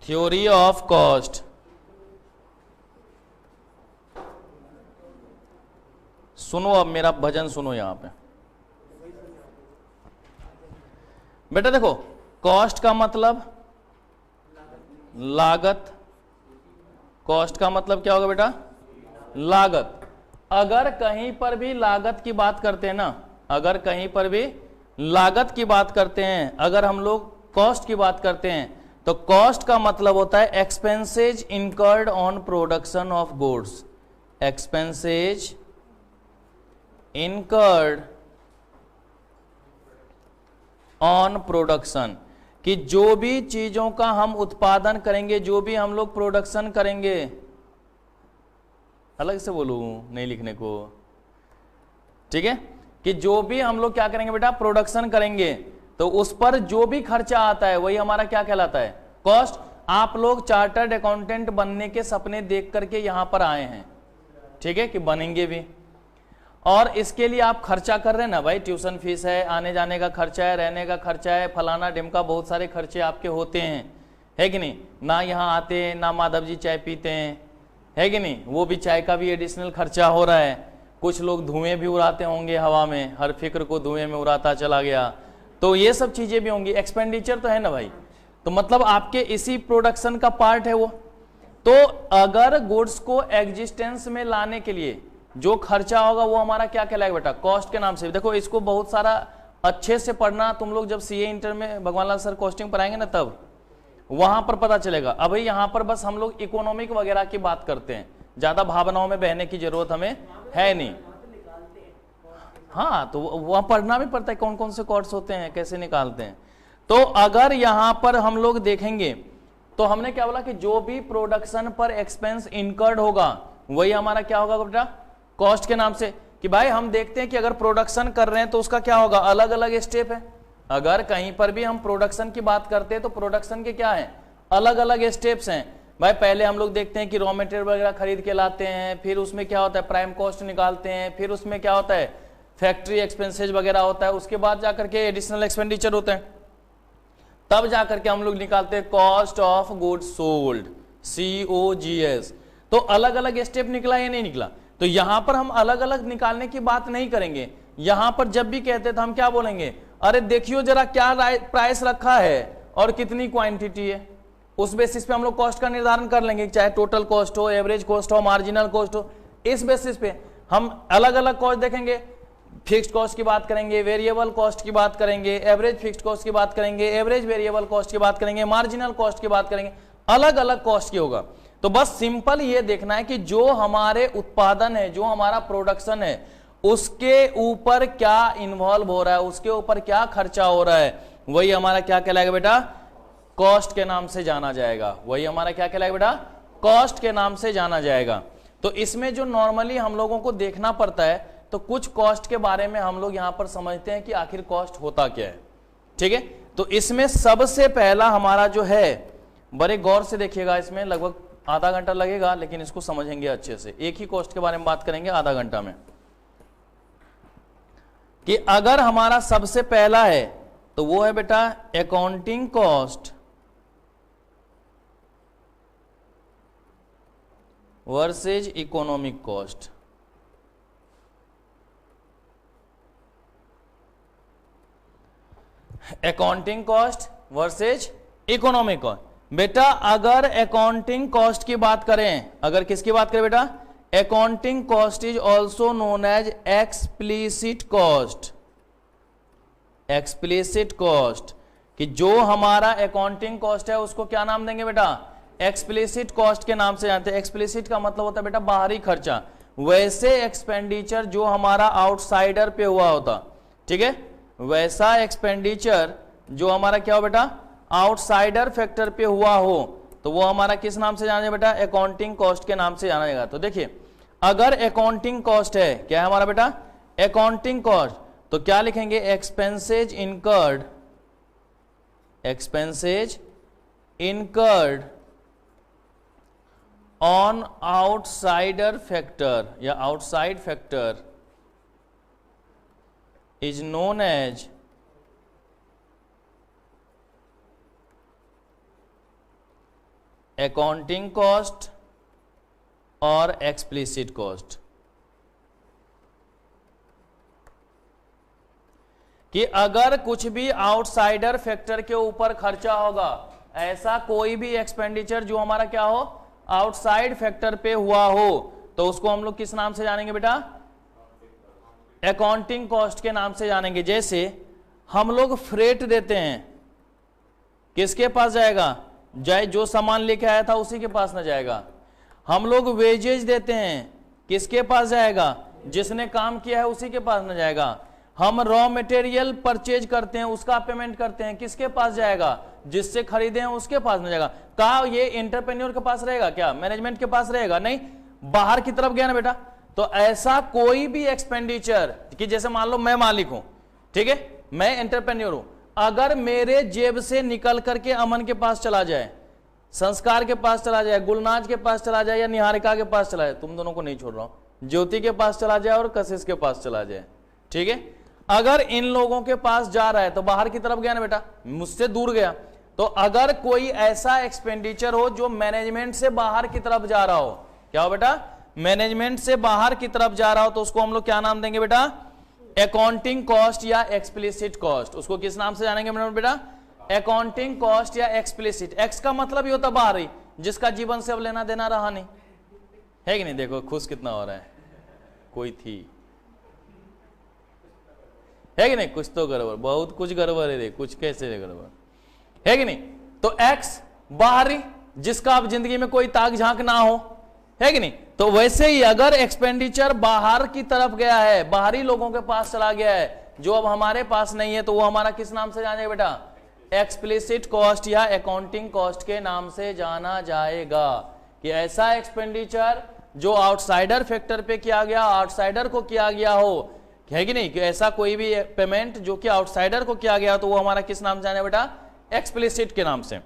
Speaker 1: थ्योरी ऑफ कॉस्ट। सुनो, अब मेरा भजन सुनो यहां पे बेटा। देखो, कॉस्ट का मतलब लागत, कॉस्ट का मतलब क्या होगा बेटा, लागत। अगर कहीं पर भी लागत की बात करते हैं ना, अगर कहीं पर भी लागत की बात करते हैं, अगर हम लोग कॉस्ट की बात करते हैं तो कॉस्ट का मतलब होता है expenses incurred on production of goods, expenses incurred on production, कि जो भी चीजों का हम उत्पादन करेंगे, जो भी हम लोग प्रोडक्शन करेंगे, अलग से बोलूं नहीं लिखने को, ठीक है, कि जो भी हम लोग क्या करेंगे बेटा, प्रोडक्शन करेंगे, तो उस पर जो भी खर्चा आता है वही हमारा क्या कहलाता है, कॉस्ट। आप लोग चार्टर्ड अकाउंटेंट बनने के सपने देख करके यहां पर आए हैं, ठीक है, कि बनेंगे भी, और इसके लिए आप खर्चा कर रहे हैं ना भाई, ट्यूशन फीस है, आने जाने का खर्चा है, रहने का खर्चा है, फलाना ढिमका, बहुत सारे खर्चे आपके होते हैं, है कि नहीं। ना यहाँ आते हैं, ना माधव जी चाय पीते हैं, है कि नहीं, वो भी चाय का भी एडिशनल खर्चा हो रहा है। कुछ लोग धुएं भी उड़ाते होंगे हवा में, हर फिक्र को धुएं में उड़ाता चला गया, तो ये सब चीजें भी होंगी, एक्सपेंडिचर तो है ना भाई, तो मतलब आपके इसी प्रोडक्शन का पार्ट है वो। तो अगर गुड्स को एग्जिस्टेंस में लाने के लिए जो खर्चा होगा वो हमारा क्या कहलाएगा बेटा, कॉस्ट के नाम से। देखो, इसको बहुत सारा अच्छे से पढ़ना, तुम लोग जब सीए इंटर में भगवानलाल सर कॉस्टिंग पढ़ाएंगे ना, तब वहां पर पता चलेगा। अभी यहां पर बस हम लोग इकोनॉमिक वगैरह की बात करते हैं, ज्यादा भावनाओं में बहने की जरूरत हमें है नहीं। हाँ, तो वहां पढ़ना भी पड़ता है कौन कौन से कॉस्ट होते हैं, कैसे निकालते हैं। तो अगर यहां पर हम लोग देखेंगे तो हमने क्या बोला कि जो भी प्रोडक्शन पर एक्सपेंस इनकर्ड होगा वही हमारा क्या होगा बेटा, कॉस्ट के नाम से। कि भाई हम देखते हैं कि अगर प्रोडक्शन कर रहे हैं तो उसका क्या होगा, अलग अलग स्टेप है। अगर कहीं पर भी हम प्रोडक्शन की बात करते हैं तो प्रोडक्शन के क्या है, अलग अलग स्टेप्स हैं भाई। पहले हम लोग देखते हैं कि रॉ मटेरियल वगैरह खरीद के लाते हैं, फिर उसमें क्या होता है प्राइम कॉस्ट निकालते हैं, फिर उसमें क्या होता है फैक्ट्री एक्सपेंसेज वगैरह होता है, उसके बाद जाकर के एडिशनल एक्सपेंडिचर होते हैं, तब जाकर के हम लोग निकालते हैं cost of goods sold, COGS। तो अलग अलग स्टेप निकला या नहीं निकला। तो यहां पर हम अलग अलग निकालने की बात नहीं करेंगे। यहां पर जब भी कहते हैं तो हम क्या बोलेंगे, अरे देखियो जरा क्या प्राइस रखा है और कितनी क्वांटिटी है, उस बेसिस पे हम लोग कॉस्ट का निर्धारण कर लेंगे, चाहे टोटल कॉस्ट हो, एवरेज कॉस्ट हो, मार्जिनल कॉस्ट हो। इस बेसिस पे हम अलग अलग कॉस्ट देखेंगे। फिक्स्ड कॉस्ट की बात करेंगे, वेरिएबल कॉस्ट की बात करेंगे, एवरेज फिक्स्ड कॉस्ट की बात करेंगे, एवरेज वेरिएबल कॉस्ट की बात करेंगे, मार्जिनल कॉस्ट की बात करेंगे, अलग अलग कॉस्ट की होगा। तो बस सिंपल ये देखना है कि जो हमारे उत्पादन है, जो हमारा प्रोडक्शन है, उसके ऊपर क्या इन्वॉल्व हो रहा है, उसके ऊपर क्या खर्चा हो रहा है, वही हमारा क्या कहलाएगा बेटा, कॉस्ट के नाम से जाना जाएगा। वही हमारा क्या कहलाएगा बेटा, कॉस्ट के नाम से जाना जाएगा। तो इसमें जो नॉर्मली हम लोगों को देखना पड़ता है, तो कुछ कॉस्ट के बारे में हम लोग यहां पर समझते हैं कि आखिर कॉस्ट होता क्या है। ठीक है, तो इसमें सबसे पहला हमारा जो है, बड़े गौर से देखिएगा, इसमें लगभग आधा घंटा लगेगा, लेकिन इसको समझेंगे अच्छे से। एक ही कॉस्ट के बारे में बात करेंगे आधा घंटा में, कि अगर हमारा सबसे पहला है तो वो है बेटा accounting cost versus economic cost. Accounting cost versus economic cost. बेटा अगर अकाउंटिंग कॉस्ट की बात करें, अगर किसकी बात करें बेटा, accounting cost is also known as explicit cost. Explicit cost, कि जो हमारा अकाउंटिंग कॉस्ट है उसको क्या नाम देंगे बेटा, एक्सप्लिसिट कॉस्ट के नाम से जानते हैं। एक्सप्लिसिट का मतलब होता है बेटा बाहरी खर्चा, वैसे एक्सपेंडिचर जो हमारा आउटसाइडर पे हुआ होता, ठीक है, वैसा एक्सपेंडिचर जो हमारा क्या हो बेटा, आउटसाइडर फैक्टर पे हुआ हो, तो वो हमारा किस नाम से जाना जाएगा बेटा, अकाउंटिंग कॉस्ट के नाम से जाना जाएगा। तो देखिए अगर अकाउंटिंग कॉस्ट है, क्या है हमारा बेटा, अकाउंटिंग कॉस्ट, तो क्या लिखेंगे, expenses incurred, expenses incurred on outsider factor या outside factor is known as accounting cost और एक्सप्लिसिट कॉस्ट। कि अगर कुछ भी आउटसाइडर फैक्टर के ऊपर खर्चा होगा, ऐसा कोई भी एक्सपेंडिचर जो हमारा क्या हो, आउटसाइड फैक्टर पे हुआ हो, तो उसको हम लोग किस नाम से जानेंगे बेटा, अकाउंटिंग कॉस्ट के नाम से जानेंगे। जैसे हम लोग फ्रेट देते हैं, किसके पास जाएगा, जाए जो सामान लेके आया था उसी के पास न जाएगा। हम लोग वेजेज देते हैं, किसके पास जाएगा, जिसने काम किया है उसी के पास न जाएगा। हम रॉ मटेरियल परचेज करते हैं, उसका पेमेंट करते हैं, किसके पास जाएगा, जिससे खरीदे हैं उसके पास न जाएगा। कहा ये एंटरप्रेन्योर के पास रहेगा क्या, मैनेजमेंट के पास रहेगा, नहीं, बाहर की तरफ गया ना बेटा। तो ऐसा कोई भी एक्सपेंडिचर, कि जैसे मान लो मैं मालिक हूं, ठीक है, मैं एंटरप्रेन्योर हूं, अगर मेरे जेब से निकल करके अमन के पास चला जाए, संस्कार के पास चला जाए, गुलनाज के पास चला जाए, या निहारिका के पास चला जाए, तुम दोनों को नहीं छोड़ रहा हूं, ज्योति के पास चला जाए और कशिश के पास चला जाए, ठीक है, अगर इन लोगों के पास जा रहा है तो बाहर की तरफ गया ना बेटा, मुझसे दूर गया। तो अगर कोई ऐसा एक्सपेंडिचर हो जो मैनेजमेंट से बाहर की तरफ जा रहा हो, क्या हो बेटा, मैनेजमेंट से बाहर की तरफ जा रहा हो, तो उसको हम लोग क्या नाम देंगे बेटा, अकाउंटिंग कॉस्ट या एक्सप्लिसिट कॉस्ट। उसको किस नाम से जानेंगे बेटा, अकाउंटिंग कॉस्ट या एक्सप्लिसिट। एक्स का मतलब ही होता बाहरी, जिसका जीवन से अब लेना देना रहा नहीं, है कि नहीं। देखो खुश कितना हो रहा है, कोई थी, है कि नहीं, कुछ तो गड़बड़, बहुत कुछ गड़बड़ है, कुछ कैसे गड़बड़ है कि नहीं। तो एक्स बाहरी, जिसका अब जिंदगी में कोई ताक झांक ना हो, है कि नहीं। तो वैसे ही अगर एक्सपेंडिचर बाहर की तरफ गया है, बाहरी लोगों के पास चला गया है, जो अब हमारे पास नहीं है, तो वो हमारा किस नाम से जानेगा बेटा, एक्सप्लिसिट कॉस्ट या अकाउंटिंग कॉस्ट के नाम से जाना जाएगा। कि ऐसा एक्सपेंडिचर जो आउटसाइडर फैक्टर पे किया गया, आउटसाइडर को किया गया हो, है कि नहीं, कि ऐसा कोई भी पेमेंट जो कि आउटसाइडर को किया गया, तो वो हमारा किस नाम से जाने बेटा, एक्सप्लिसिट के नाम से।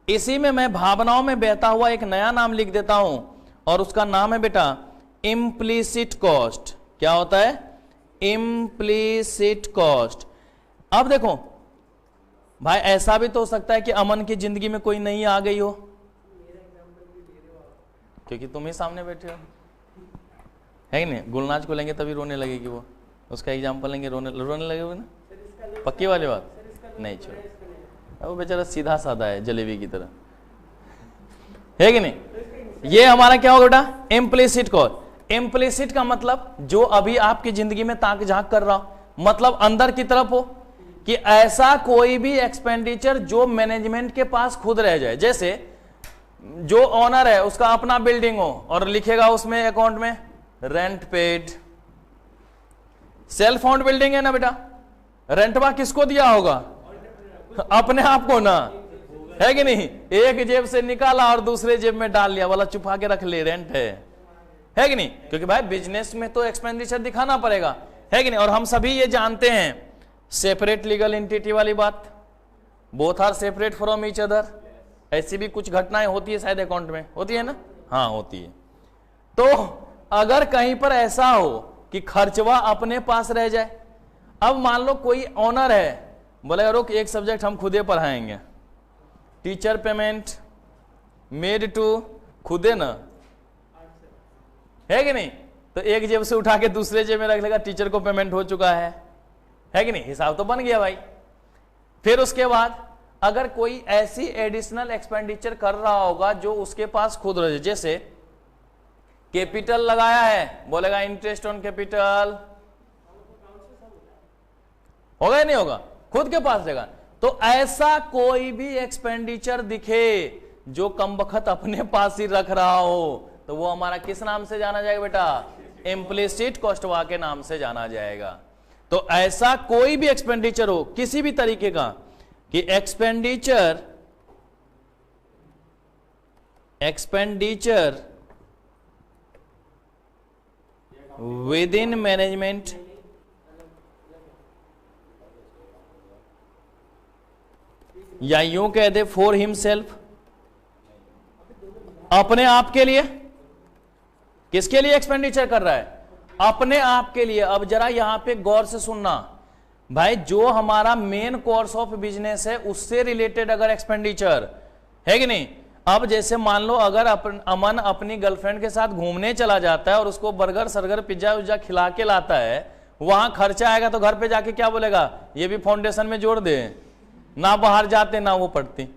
Speaker 1: इसी में मैं भावनाओं में बहता हुआ एक नया नाम लिख देता हूं, और उसका नाम है बेटा इम्प्लिसिट कॉस्ट। क्या होता है, इम्प्लिसिट कॉस्ट। अब देखो भाई, ऐसा भी तो हो सकता है कि अमन की जिंदगी में कोई नई आ गई हो, क्योंकि तुम ही सामने बैठे हो, है कि नहीं। गुलनाज को लेंगे तभी रोने लगेगी वो, उसका एग्जाम्पल लेंगे रोने लगेगी ना, पक्की वाली बात नहीं, छोड़ो, वो बेचारा सीधा साधा है जलेबी की तरह, है कि नहीं। ये हमारा क्या होगा बेटा, इम्प्लिसिट कॉस्ट। इम्प्लिसिट का मतलब जो अभी आपकी जिंदगी में ताक झांक कर रहा हो, मतलब अंदर की तरफ हो, कि ऐसा कोई भी एक्सपेंडिचर जो मैनेजमेंट के पास खुद रह जाए। जैसे जो ओनर है उसका अपना बिल्डिंग हो और लिखेगा उसमें अकाउंट में rent paid, self owned building है ना बेटा, रेंटवा किसको दिया होगा? अपने आप को ना, है कि नहीं? एक जेब से निकाला और दूसरे जेब में डाल लिया, बोला छुपा के रख ले, रेंट है कि नहीं? क्योंकि भाई बिजनेस में तो एक्सपेंडिचर दिखाना पड़ेगा, है कि नहीं? और हम सभी ये जानते हैं सेपरेट लीगल एंटिटी वाली बात, both are separate from each other. ऐसी भी कुछ घटनाएं होती है शायद अकाउंट में, होती है ना? हाँ होती है। तो अगर कहीं पर ऐसा हो कि खर्चवा अपने पास रह जाए, अब मान लो कोई ऑनर है, बोले रुक एक सब्जेक्ट हम खुदे पढ़ाएंगे, टीचर पेमेंट मेड टू खुदे ना, है कि नहीं? तो एक जेब से उठा के दूसरे जेब में रख लेगा, टीचर को पेमेंट हो चुका है कि नहीं? हिसाब तो बन गया भाई। फिर उसके बाद अगर कोई ऐसी एडिशनल एक्सपेंडिचर कर रहा होगा जो उसके पास खुद रहे, जैसे कैपिटल लगाया है, बोलेगा इंटरेस्ट ऑन कैपिटल, होगा या नहीं होगा? खुद के पास रहेगा। तो ऐसा कोई भी एक्सपेंडिचर दिखे जो कमबख्त अपने पास ही रख रहा हो, तो वो हमारा किस नाम से जाना जाएगा बेटा? इम्प्लिसिट कॉस्टवा के नाम से जाना जाएगा। तो ऐसा कोई भी एक्सपेंडिचर हो किसी भी तरीके का कि एक्सपेंडिचर विद इन मैनेजमेंट या यूं कह दे फॉर हिमसेल्फ, अपने आप के लिए। किसके लिए एक्सपेंडिचर कर रहा है? अपने आप के लिए। अब जरा यहां पे गौर से सुनना भाई, जो हमारा मेन कोर्स ऑफ बिजनेस है उससे रिलेटेड अगर एक्सपेंडिचर है कि नहीं। अब जैसे मान लो अगर अमन अपनी गर्लफ्रेंड के साथ घूमने चला जाता है और उसको बर्गर सरगर पिज्जा उज्जा खिला के लाता है, वहां खर्चा आएगा तो घर पे जाके क्या बोलेगा? ये भी फाउंडेशन में जोड़ दे, ना बाहर जाते ना वो पढ़ती,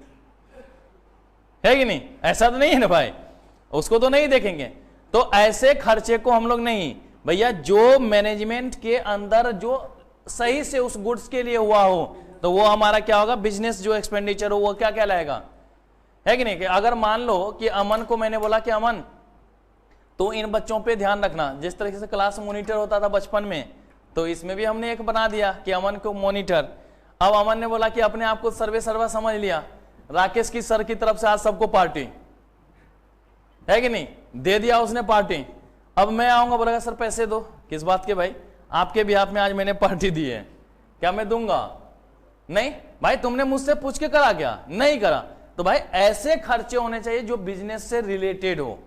Speaker 1: है कि नहीं? ऐसा तो नहीं है ना भाई, उसको तो नहीं देखेंगे। तो ऐसे खर्चे को हम लोग नहीं भैया, जो मैनेजमेंट के अंदर जो सही से उस गुड्स के लिए हुआ हो, तो वो हमारा क्या होगा? बिजनेस जो एक्सपेंडिचर हो वो क्या कहलाएगा, है कि नहीं? कि अगर मान लो कि अमन को मैंने बोला कि अमन तो इन बच्चों पे ध्यान रखना, जिस तरीके से क्लास मॉनिटर होता था बचपन में, तो इसमें भी हमने एक बना दिया कि अमन को मॉनिटर। अब अमन ने बोला कि अपने आप को सर्वा समझ लिया, राकेश की सर की तरफ से आज सबको पार्टी, है कि नहीं? दे दिया उसने पार्टी। अब मैं आऊंगा, बोलेगा सर पैसे दो। किस बात के भाई? आपके बिहाफ में आज मैंने पार्टी दी है, क्या मैं दूंगा? नहीं भाई, तुमने मुझसे पूछ के करा क्या? नहीं करा। तो भाई ऐसे खर्चे होने चाहिए जो बिजनेस से रिलेटेड हो,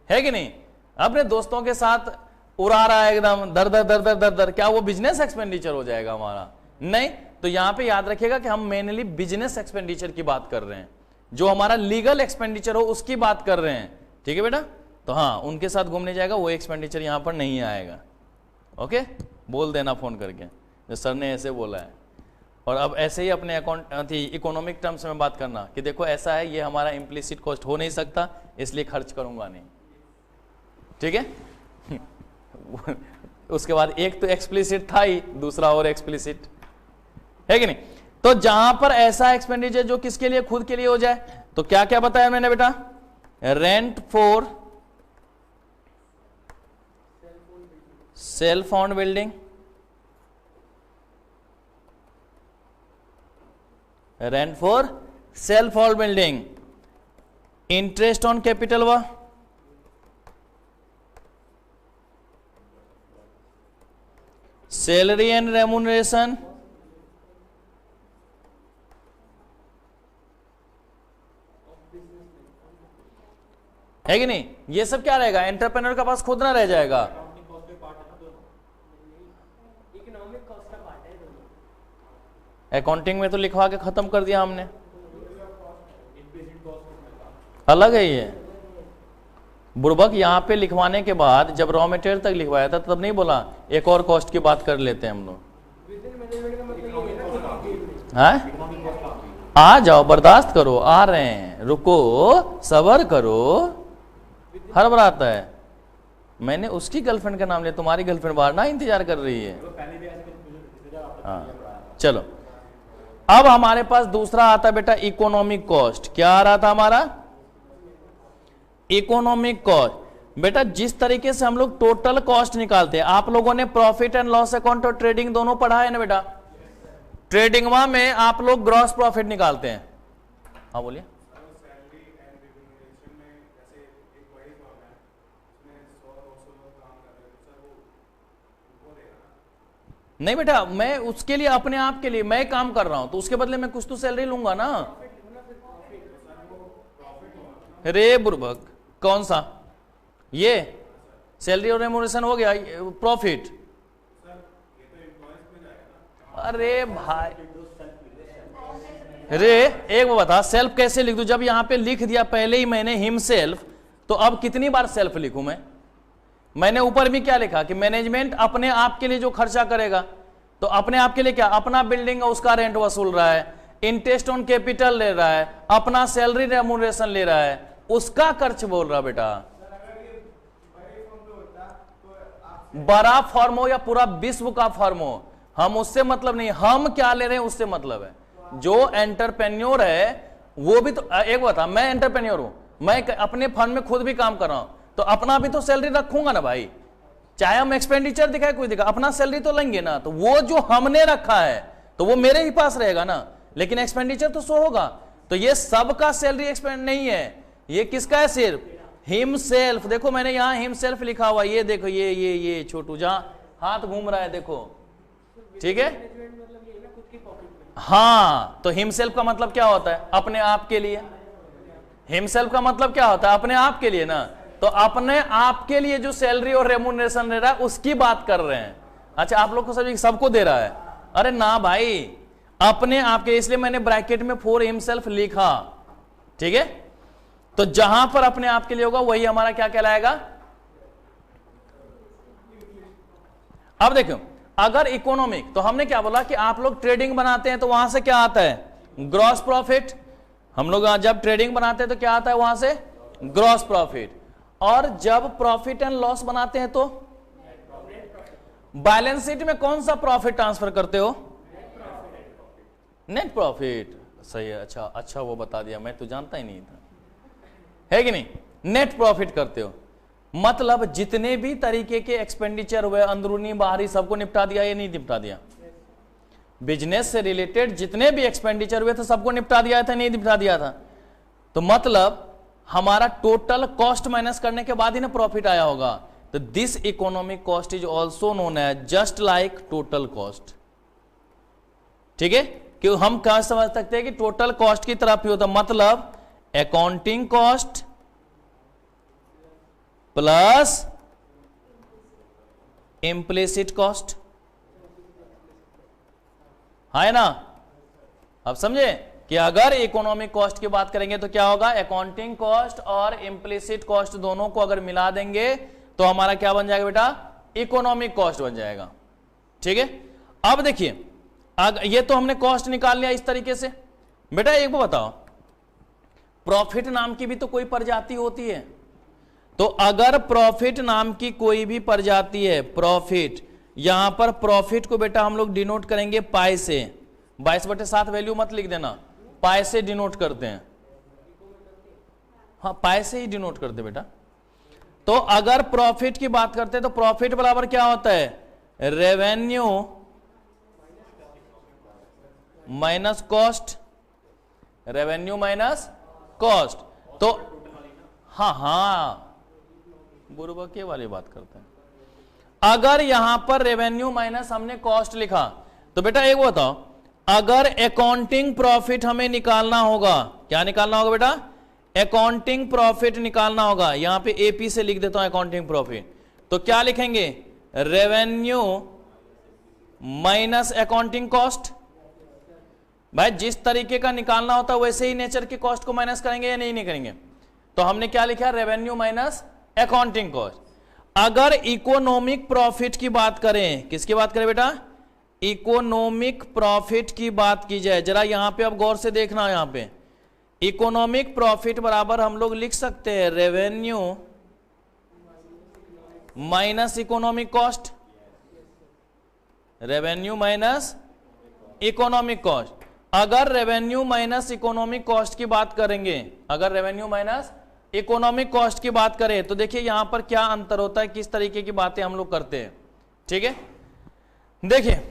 Speaker 1: है कि नहीं? अपने दोस्तों के साथ उड़ा रहा है एकदम दर दर दर दर दर दर, क्या वो बिजनेस एक्सपेंडिचर हो जाएगा हमारा? नहीं। तो यहां पे याद रखिएगा कि हम मेनली बिजनेस एक्सपेंडिचर की बात कर रहे हैं, जो हमारा लीगल एक्सपेंडिचर हो उसकी बात कर रहे हैं, ठीक है बेटा? तो हाँ, उनके साथ घूमने जाएगा वो एक्सपेंडिचर यहां पर नहीं आएगा। ओके, बोल देना फोन करके जो सर ने ऐसे बोला है। और अब ऐसे ही अपने अकाउंट इकोनॉमिक टर्म्स में बात करना कि देखो ऐसा है, ये हमारा इम्प्लिसिट कॉस्ट हो नहीं सकता, इसलिए खर्च करूंगा नहीं, ठीक है? उसके बाद एक तो एक्सप्लिसिट था ही, दूसरा और एक्सप्लिसिट, है कि नहीं? तो जहां पर ऐसा एक्सपेंडिचर जो किसके लिए? खुद के लिए हो जाए, तो क्या क्या बताया मैंने बेटा? Rent for self owned building, rent for self owned building, interest on capital व सैलरी एंड रेम्यूनरेशन, है कि नहीं? ये सब क्या रहेगा? एंटरप्रेन्योर का पास खुद ना रह जाएगा। अकाउंटिंग में तो लिखवा के खत्म कर दिया हमने, अलग है ये। बुड़बक यहाँ पे लिखवाने के बाद जब रॉ मटेरियल तक लिखवाया था तब नहीं बोला एक और कॉस्ट की बात कर लेते हैं हम लोग। आ जाओ, बर्दाश्त करो, आ रहे हैं, रुको, सब्र करो, हड़बड़ाता है। मैंने उसकी गर्लफ्रेंड का नाम लिया, तुम्हारी गर्लफ्रेंड बाहर ना इंतजार कर रही है। हाँ चलो, अब हमारे पास दूसरा आता बेटा इकोनॉमिक कॉस्ट। क्या आ रहा था हमारा? Economic cost. बेटा जिस तरीके से हम लोग टोटल कॉस्ट निकालते हैं, आप लोगों ने प्रॉफिट एंड लॉस अकाउंट और ट्रेडिंग दोनों पढ़ा है ना बेटा? ट्रेडिंग में आप लोग ग्रॉस प्रॉफिट निकालते हैं। हाँ बोलिए। नहीं बेटा, मैं उसके लिए अपने आप के लिए मैं काम कर रहा हूं, तो उसके बदले मैं कुछ तो सैलरी लूंगा ना। रे बुर्बक, कौन सा? ये सैलरी और रेम्युनरेशन हो गया, प्रॉफिट। अरे भाई रे, एक वो बता, सेल्फ कैसे लिख दूं? जब यहां पे लिख दिया पहले ही मैंने हिम सेल्फ, तो अब कितनी बार सेल्फ लिखूं मैं? मैंने ऊपर भी क्या लिखा कि मैनेजमेंट अपने आप के लिए जो खर्चा करेगा, तो अपने आप के लिए क्या? अपना बिल्डिंग है उसका रेंट वसूल रहा है, इंटरेस्ट ऑन कैपिटल ले रहा है, अपना सैलरी रेम्युनरेशन ले रहा है, उसका खर्च बोल रहा बेटा। बड़ा फॉर्म हो या पूरा विश्व का फॉर्म हो, हम उससे मतलब नहीं, हम क्या ले रहे हैं उससे मतलब है। जो एंटरप्रेन्योर है वो भी तो, एक बता, मैं एंटरप्रेन्योर हूं, मैं अपने फंड में खुद भी काम कर रहा हूं, तो अपना भी तो सैलरी रखूंगा ना भाई। चाहे हम एक्सपेंडिचर दिखाए कोई दिखा, अपना सैलरी तो लेंगे ना। तो वो जो हमने रखा है तो वो मेरे ही पास रहेगा ना, लेकिन एक्सपेंडिचर तो सो होगा। तो ये सबका सैलरी एक्सपेंड नहीं है, ये किसका है? सिर्फ हिम सेल्फ। देखो मैंने यहां हिम सेल्फ लिखा हुआ, ये देखो ये छोटू जहां हाथ घूम रहा है देखो, ठीक है। हाँ, तो हिम सेल्फ का मतलब क्या होता है? अपने आप के लिए। हिम सेल्फ का मतलब क्या होता है? अपने आप के लिए ना। तो अपने आप के लिए जो सैलरी और रेम्युनरेशन ले रहा है उसकी बात कर रहे हैं। अच्छा, आप लोग को सभी सबको दे रहा है? अरे ना भाई, अपने आप के, इसलिए मैंने ब्रैकेट में फॉर हिमसेल्फ लिखा, ठीक है। तो जहां पर अपने आप के लिए होगा वही हमारा क्या कहलाएगा? अब देखो, अगर इकोनॉमिक, तो हमने क्या बोला कि आप लोग ट्रेडिंग बनाते हैं तो वहां से क्या आता है? Gross profit. हम लोग जब ट्रेडिंग बनाते हैं तो क्या आता है वहां से? Gross profit. और जब प्रॉफिट एंड लॉस बनाते हैं तो बैलेंस शीट में कौन सा प्रॉफिट ट्रांसफर करते हो? Net profit. सही है, अच्छा वो बता दिया, मैं तो जानता ही नहीं था, है कि नहीं? नेट प्रॉफिट करते हो, मतलब जितने भी तरीके के एक्सपेंडिचर हुए, अंदरूनी बाहरी, सबको निपटा दिया या नहीं निपटा दिया? बिजनेस से रिलेटेड जितने भी एक्सपेंडिचर हुए थे सबको निपटा दिया था, नहीं निपटा दिया था? तो मतलब हमारा टोटल कॉस्ट माइनस करने के बाद ही ना प्रॉफिट आया होगा। तो this economic cost is also known as just like total cost, ठीक है। कि हम क्या समझ सकते हैं कि टोटल कॉस्ट की तरफ ही होता, मतलब accounting cost plus implicit cost, है ना? अब समझे कि अगर इकोनॉमिक कॉस्ट की बात करेंगे तो क्या होगा? अकाउंटिंग कॉस्ट और इंप्लिसिट कॉस्ट दोनों को अगर मिला देंगे तो हमारा क्या बन जाएगा बेटा? इकोनॉमिक कॉस्ट बन जाएगा, ठीक है। अब देखिए, ये तो हमने कॉस्ट निकाल लिया इस तरीके से। बेटा एक बात बताओ, प्रॉफिट नाम की भी तो कोई प्रजाति होती है, तो अगर प्रॉफिट नाम की कोई भी प्रजाति है, प्रॉफिट, यहां पर प्रॉफिट को बेटा हम लोग डिनोट करेंगे पाई से। 22/7 वैल्यू मत लिख देना, पाई से डिनोट करते हैं। हाँ, पाई से ही डिनोट करते बेटा। तो अगर प्रॉफिट की बात करते हैं तो प्रॉफिट बराबर क्या होता है? Revenue minus cost, revenue minus cost. तो हाँ, बुरबा के वाली बात करते हैं। अगर यहां पर रेवेन्यू माइनस हमने कॉस्ट लिखा, तो बेटा एक बताओ, अगर अकाउंटिंग प्रॉफिट हमें निकालना होगा, क्या निकालना होगा बेटा? अकाउंटिंग प्रॉफिट निकालना होगा। यहां पे एपी से लिख देता हूं अकाउंटिंग प्रॉफिट, तो क्या लिखेंगे? Revenue minus accounting cost. भाई जिस तरीके का निकालना होता है वैसे ही नेचर की कॉस्ट को माइनस करेंगे या नहीं करेंगे? तो हमने क्या लिखा? Revenue minus accounting cost. अगर इकोनॉमिक प्रॉफिट की बात करें, किसकी बात करें बेटा? इकोनॉमिक प्रॉफिट की बात की जाए, जरा यहां पे अब गौर से देखना, यहां पे इकोनॉमिक प्रॉफिट बराबर हम लोग लिख सकते हैं revenue minus economic cost, revenue minus economic cost. अगर रेवेन्यू माइनस इकोनॉमिक कॉस्ट की बात करेंगे, अगर रेवेन्यू माइनस इकोनॉमिक कॉस्ट की बात करें तो देखिए यहां पर क्या अंतर होता है, किस तरीके की बातें हम लोग करते हैं। ठीक है, देखिए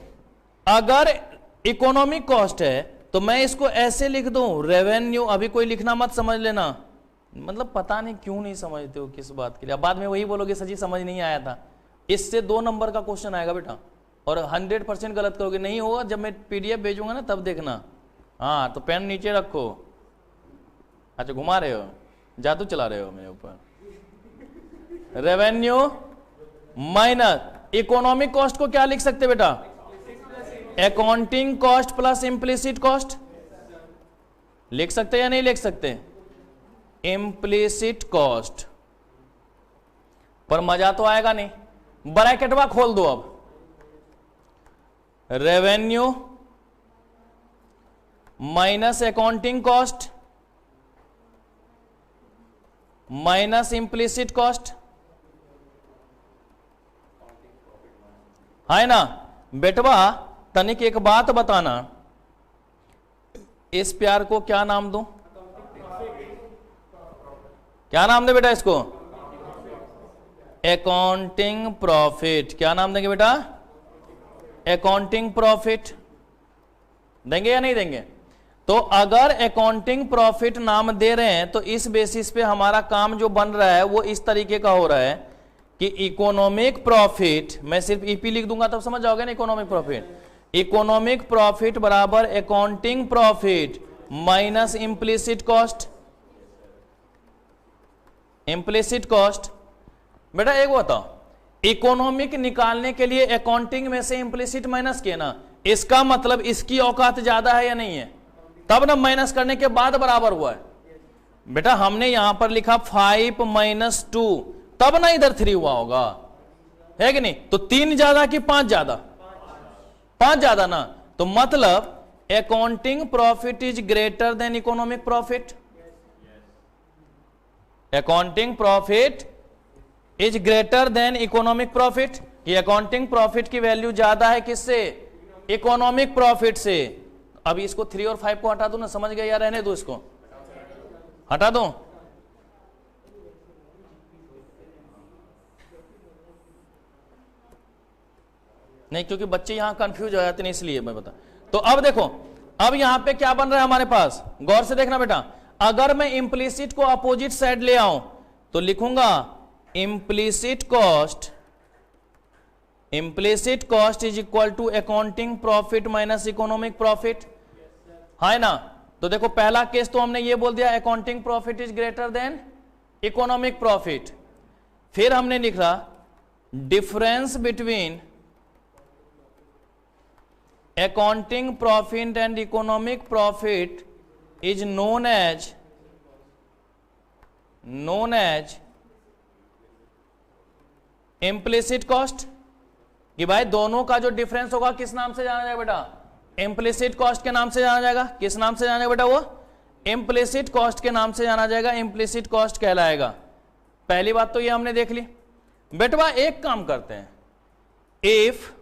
Speaker 1: अगर इकोनॉमिक कॉस्ट है तो मैं इसको ऐसे लिख दूं रेवेन्यू, अभी कोई लिखना मत समझ लेना, मतलब पता नहीं क्यों नहीं समझते हो किस बात के लिए, अब बाद में वही बोलोगे सची समझ नहीं आया था। इससे 2 नंबर का क्वेश्चन आएगा बेटा, और 100% गलत करोगे, नहीं होगा जब मैं PDF भेजूंगा ना तब देखना। हाँ तो पेन नीचे रखो। अच्छा घुमा रहे हो, जादू चला रहे हो मेरे ऊपर। रेवेन्यू माइनस इकोनॉमिक कॉस्ट को क्या लिख सकते बेटा, accounting cost plus implicit cost लिख सकते या नहीं लिख सकते, इम्प्लिसिट कॉस्ट। पर मजा तो आएगा नहीं, ब्रैकेटवा खोल दो अब, revenue minus accounting cost minus implicit cost, है ना बेटवा। तनिक एक बात बताना, इस प्यार को क्या नाम दूं, क्या नाम दे बेटा इसको, अकाउंटिंग प्रॉफिट। क्या नाम देंगे बेटा, अकाउंटिंग प्रॉफिट देंगे या नहीं देंगे। तो अगर अकाउंटिंग प्रॉफिट नाम दे रहे हैं तो इस बेसिस पे हमारा काम जो बन रहा है वो इस तरीके का हो रहा है कि इकोनॉमिक प्रॉफिट, मैं सिर्फ ईपी लिख दूंगा तब समझ जाओगे ना, इकोनॉमिक प्रॉफिट, इकोनॉमिक प्रॉफिट बराबर accounting profit minus implicit cost. Implicit cost बेटा एक बताओ, इकोनॉमिक निकालने के लिए अकाउंटिंग में से इम्प्लिसिट माइनस किया ना, इसका मतलब इसकी औकात ज्यादा है या नहीं है, तब ना माइनस करने के बाद बराबर हुआ है। बेटा हमने यहां पर लिखा 5 माइनस 2, तब ना इधर 3 हुआ होगा, है कि नहीं। तो 3 ज्यादा कि 5 ज्यादा, 5 ज्यादा ना, तो मतलब accounting profit is greater than economic profit, accounting profit is greater than economic profit, कि अकाउंटिंग प्रॉफिट की वैल्यू ज्यादा है किससे, इकोनॉमिक प्रॉफिट से। अभी इसको 3 और 5 को हटा दो ना, समझ गए या रहने दो, इसको हटा दो। नहीं क्योंकि बच्चे यहां कंफ्यूज हो जाते हैं इसलिए मैं बता। तो अब देखो, अब यहां पे क्या बन रहा है हमारे पास, गौर से देखना बेटा। अगर मैं इंप्लिसिट को अपोजिट साइड ले आऊं तो लिखूंगा implicit cost is equal to accounting profit minus economic profit, है ना। तो देखो पहला केस तो हमने ये बोल दिया accounting profit is greater than economic profit, फिर हमने लिखा difference between accounting profit and economic profit is known as implicit cost, कि भाई दोनों का जो डिफरेंस होगा किस नाम से जाना जाएगा बेटा, इम्प्लिसिट कॉस्ट के नाम से जाना जाएगा। किस नाम से जाना जाएगा बेटा, वो इम्प्लिसिट कॉस्ट के नाम से जाना जाएगा, इम्प्लिसिट कॉस्ट कहलाएगा। पहली बात तो ये हमने देख ली। बेटवा एक काम करते हैं, if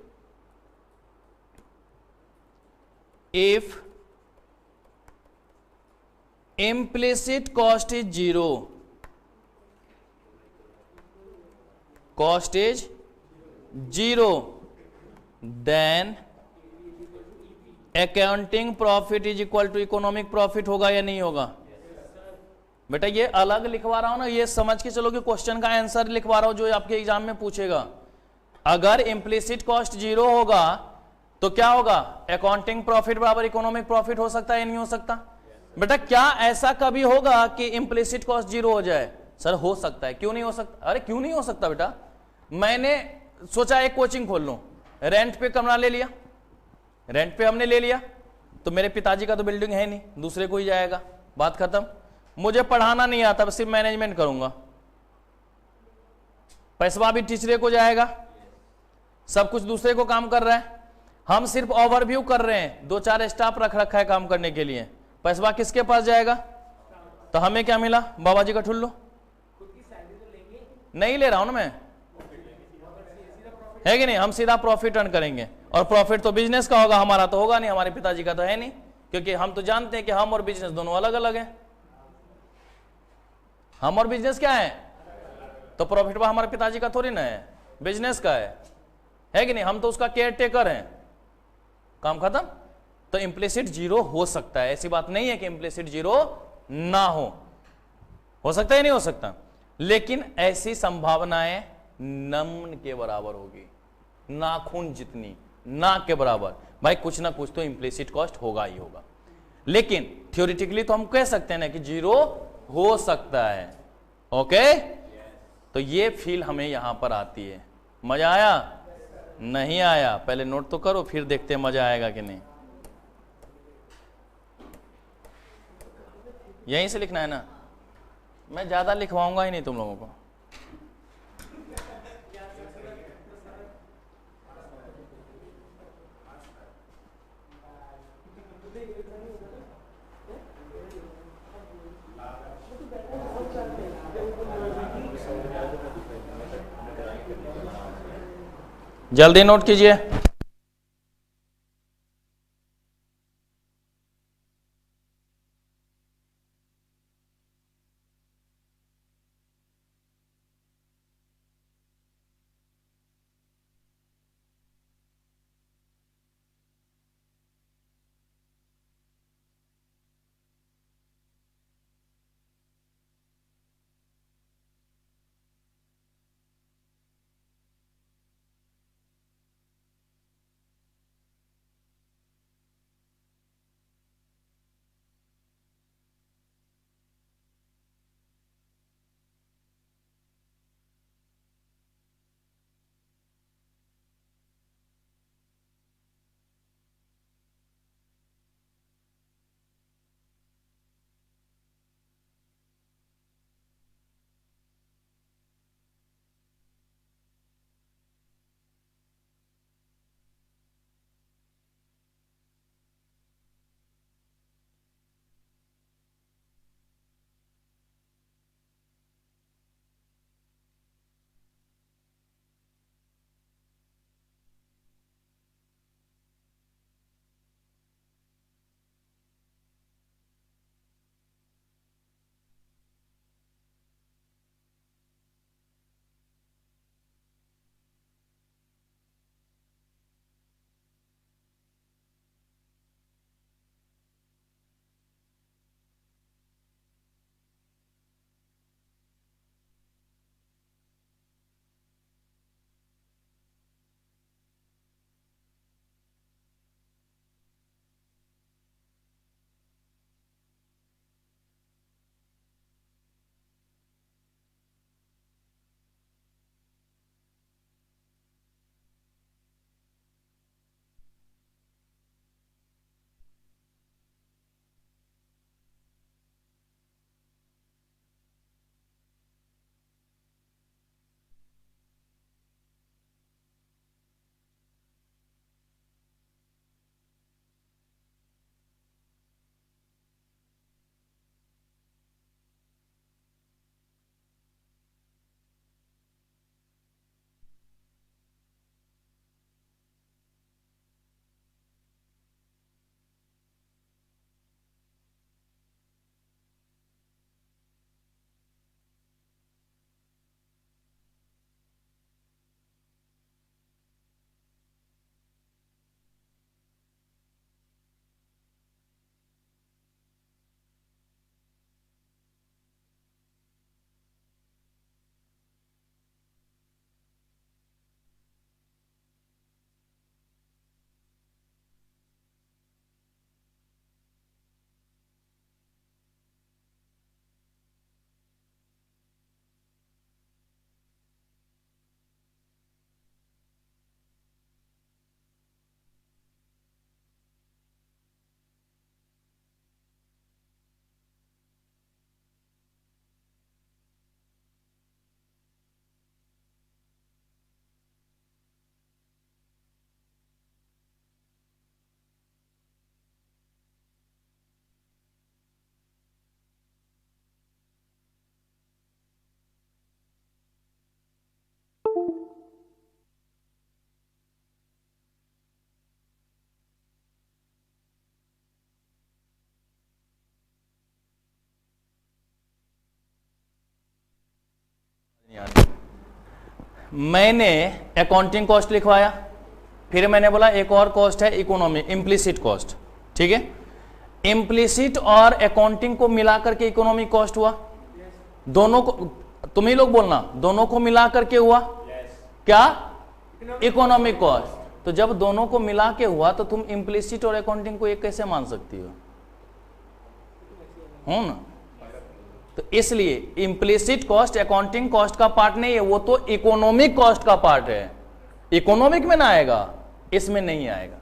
Speaker 1: implicit cost is 0, cost is 0, then accounting profit is equal to economic profit होगा या नहीं होगा। बेटा ये अलग लिखवा रहा हूं ना, ये समझ के चलो कि क्वेश्चन का आंसर लिखवा रहा हूं जो आपके एग्जाम में पूछेगा। अगर इम्प्लिसिट कॉस्ट 0 होगा तो क्या होगा, अकाउंटिंग प्रॉफिट बराबर इकोनॉमिक प्रॉफिट हो सकता है या नहीं हो सकता। बेटा क्या ऐसा कभी होगा कि इम्प्लिसिट कॉस्ट 0 हो जाए, सर हो सकता है, क्यों नहीं हो सकता। अरे क्यों नहीं हो सकता बेटा, मैंने सोचा एक कोचिंग खोल लूं, रेंट पे कमरा ले लिया, रेंट पे हमने ले लिया, तो मेरे पिताजी का तो बिल्डिंग है नहीं, दूसरे को ही जाएगा, बात खत्म। मुझे पढ़ाना नहीं आता, बस सिर्फ मैनेजमेंट करूंगा, पैसा भी टीचरे को जाएगा, सब कुछ दूसरे को काम कर रहा है, हम सिर्फ ओवरव्यू कर रहे हैं, 2-4 स्टाफ रख रखा है काम करने के लिए, पैसा किसके पास जाएगा। तो हमें क्या मिला, बाबा जी का ठुल्लू। नहीं ले रहा हूं ना मैं, है कि नहीं, हम सीधा प्रॉफिट अर्न करेंगे, और प्रॉफिट तो बिजनेस का होगा, हमारा तो होगा नहीं, हमारे पिताजी का तो है नहीं, क्योंकि हम तो जानते हैं कि हम और बिजनेस दोनों अलग अलग है। हम और बिजनेस क्या है, तो प्रॉफिट हमारे पिताजी का थोड़ी ना है, बिजनेस का है कि नहीं, हम तो उसका केयर टेकर हैं, काम खत्म। तो इम्प्लिसिट जीरो हो सकता है, ऐसी बात नहीं है कि इम्प्लिसिट जीरो ना हो सकता है, नहीं हो सकता, लेकिन ऐसी संभावनाएं नमन के बराबर होगी, नाखून जितनी, ना के बराबर। भाई कुछ ना कुछ तो इम्प्लिसिट कॉस्ट होगा ही होगा, लेकिन थ्योरेटिकली तो हम कह सकते हैं ना कि जीरो हो सकता है। ओके, तो ये फील हमें यहां पर आती है। मजा आया? नहीं आया? पहले नोट तो करो, फिर देखते हैं मजा आएगा कि नहीं। यहीं से लिखना है ना, मैं ज्यादा लिखवाऊंगा ही नहीं तुम लोगों को। जल्दी नोट कीजिए। मैंने अकाउंटिंग कॉस्ट लिखवाया, फिर मैंने बोला एक और कॉस्ट है इकोनॉमी, इम्प्लिसिट कॉस्ट, ठीक है। इम्प्लिसिट और अकाउंटिंग को मिला करके इकोनॉमिक कॉस्ट हुआ, दोनों को, तुम ही लोग बोलना, दोनों को मिला करके हुआ क्या, इकोनॉमिक कॉस्ट। तो जब दोनों को मिला के हुआ तो तुम इम्प्लिसिट और अकाउंटिंग को एक कैसे मान सकती हो ना। तो इसलिए इम्प्लिसिट कॉस्ट अकाउंटिंग कॉस्ट का पार्ट नहीं है, वो तो इकोनॉमिक कॉस्ट का पार्ट है, इकोनॉमिक में ना आएगा, इसमें नहीं आएगा,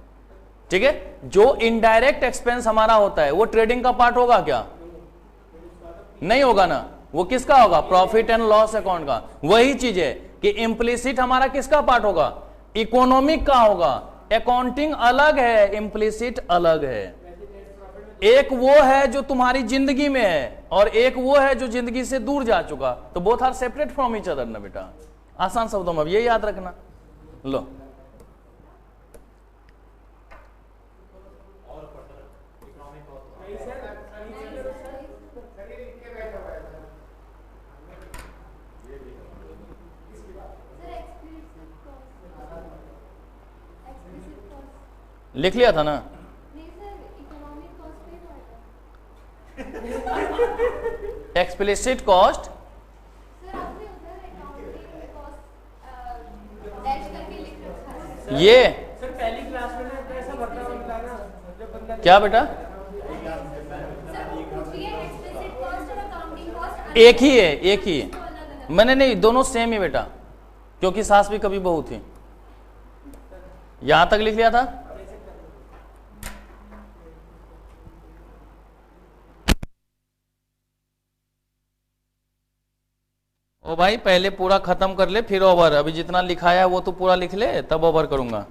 Speaker 1: ठीक है। जो इनडायरेक्ट एक्सपेंस हमारा होता है वो ट्रेडिंग का पार्ट होगा क्या, नहीं होगा ना, वो किसका होगा, प्रॉफिट एंड लॉस अकाउंट का। वही चीज है कि इम्प्लिसिट हमारा किसका पार्ट होगा, इकोनॉमिक का होगा। अकाउंटिंग अलग है, इम्प्लिसिट अलग है। एक वो है जो तुम्हारी जिंदगी में है और एक वो है जो जिंदगी से दूर जा चुका, तो both are separate from each other ना बेटा। आसान शब्दों में अब ये याद रखना। लो लिख लिया था ना, एक्सप्लिसिट कॉस्ट ये
Speaker 2: सर पहली क्लास में ना ऐसा भरना होता है ना, जब बंदा
Speaker 1: क्या बेटा, एक ही है, एक ही है। मैंने नहीं, दोनों सेम ही बेटा, क्योंकि सास भी कभी बहू थी। यहां तक लिख लिया था। ओ भाई पहले पूरा खत्म कर ले फिर ओवर, अभी जितना लिखाया है वो तो पूरा लिख ले तब ओवर करूंगा।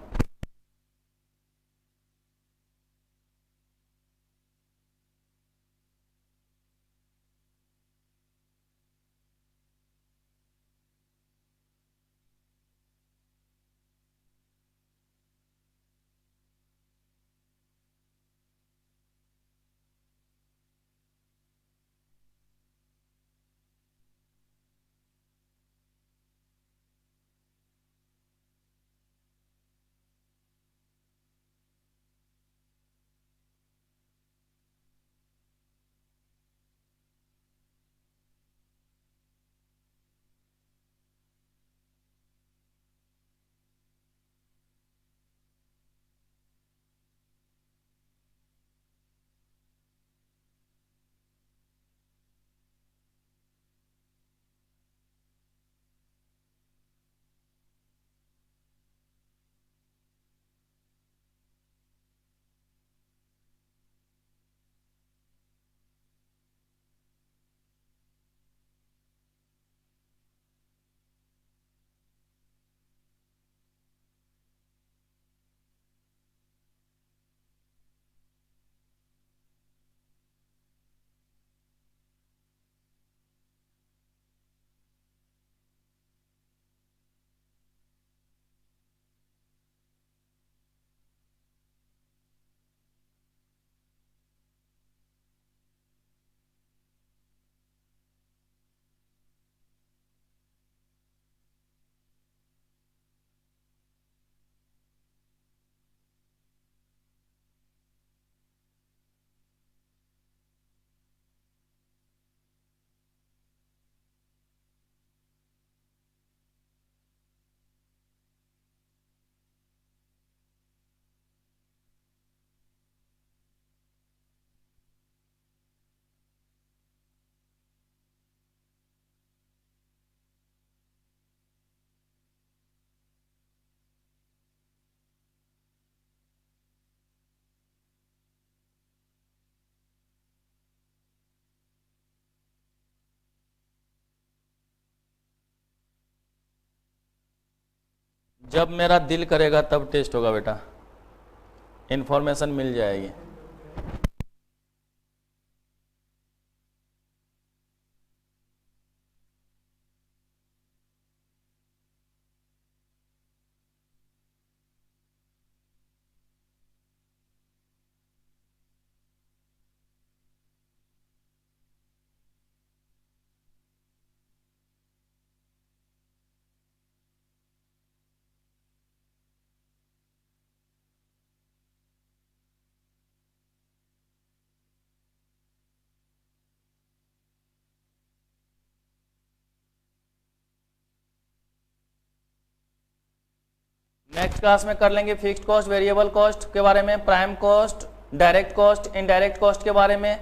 Speaker 1: जब मेरा दिल करेगा तब टेस्ट होगा बेटा, इंफॉर्मेशन मिल जाएगी। नेक्स्ट क्लास में कर लेंगे फिक्स्ड कॉस्ट, वेरिएबल कॉस्ट के बारे में, prime cost, direct cost, indirect cost के बारे में,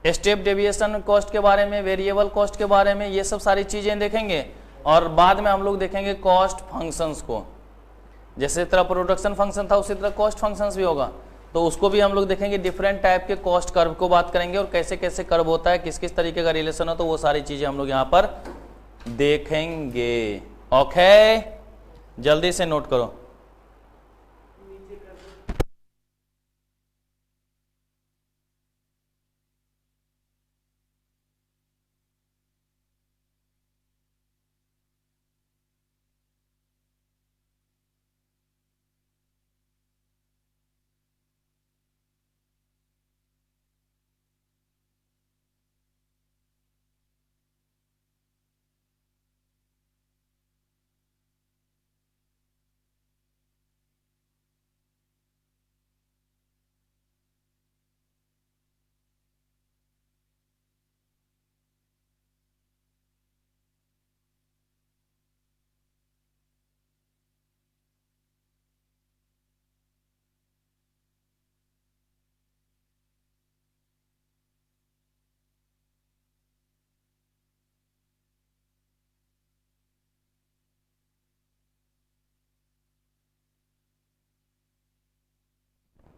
Speaker 1: स्टेप डेविएशन कॉस्ट के बारे में, वेरिएबल कॉस्ट के बारे में, ये सब सारी चीजें देखेंगे। और बाद में हम लोग देखेंगे कॉस्ट फंक्शंस को, जैसे तरह प्रोडक्शन फंक्शन था उसी तरह कॉस्ट फंक्शंस भी होगा, तो उसको भी हम लोग देखेंगे। डिफरेंट टाइप के कॉस्ट कर्व को बात करेंगे और कैसे कैसे कर्व होता है, किस किस तरीके का रिलेशन हो, तो वो सारी चीजें हम लोग यहाँ पर देखेंगे। ओके, जल्दी से नोट करो।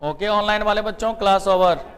Speaker 1: ओके, ऑनलाइन वाले बच्चों क्लास ओवर।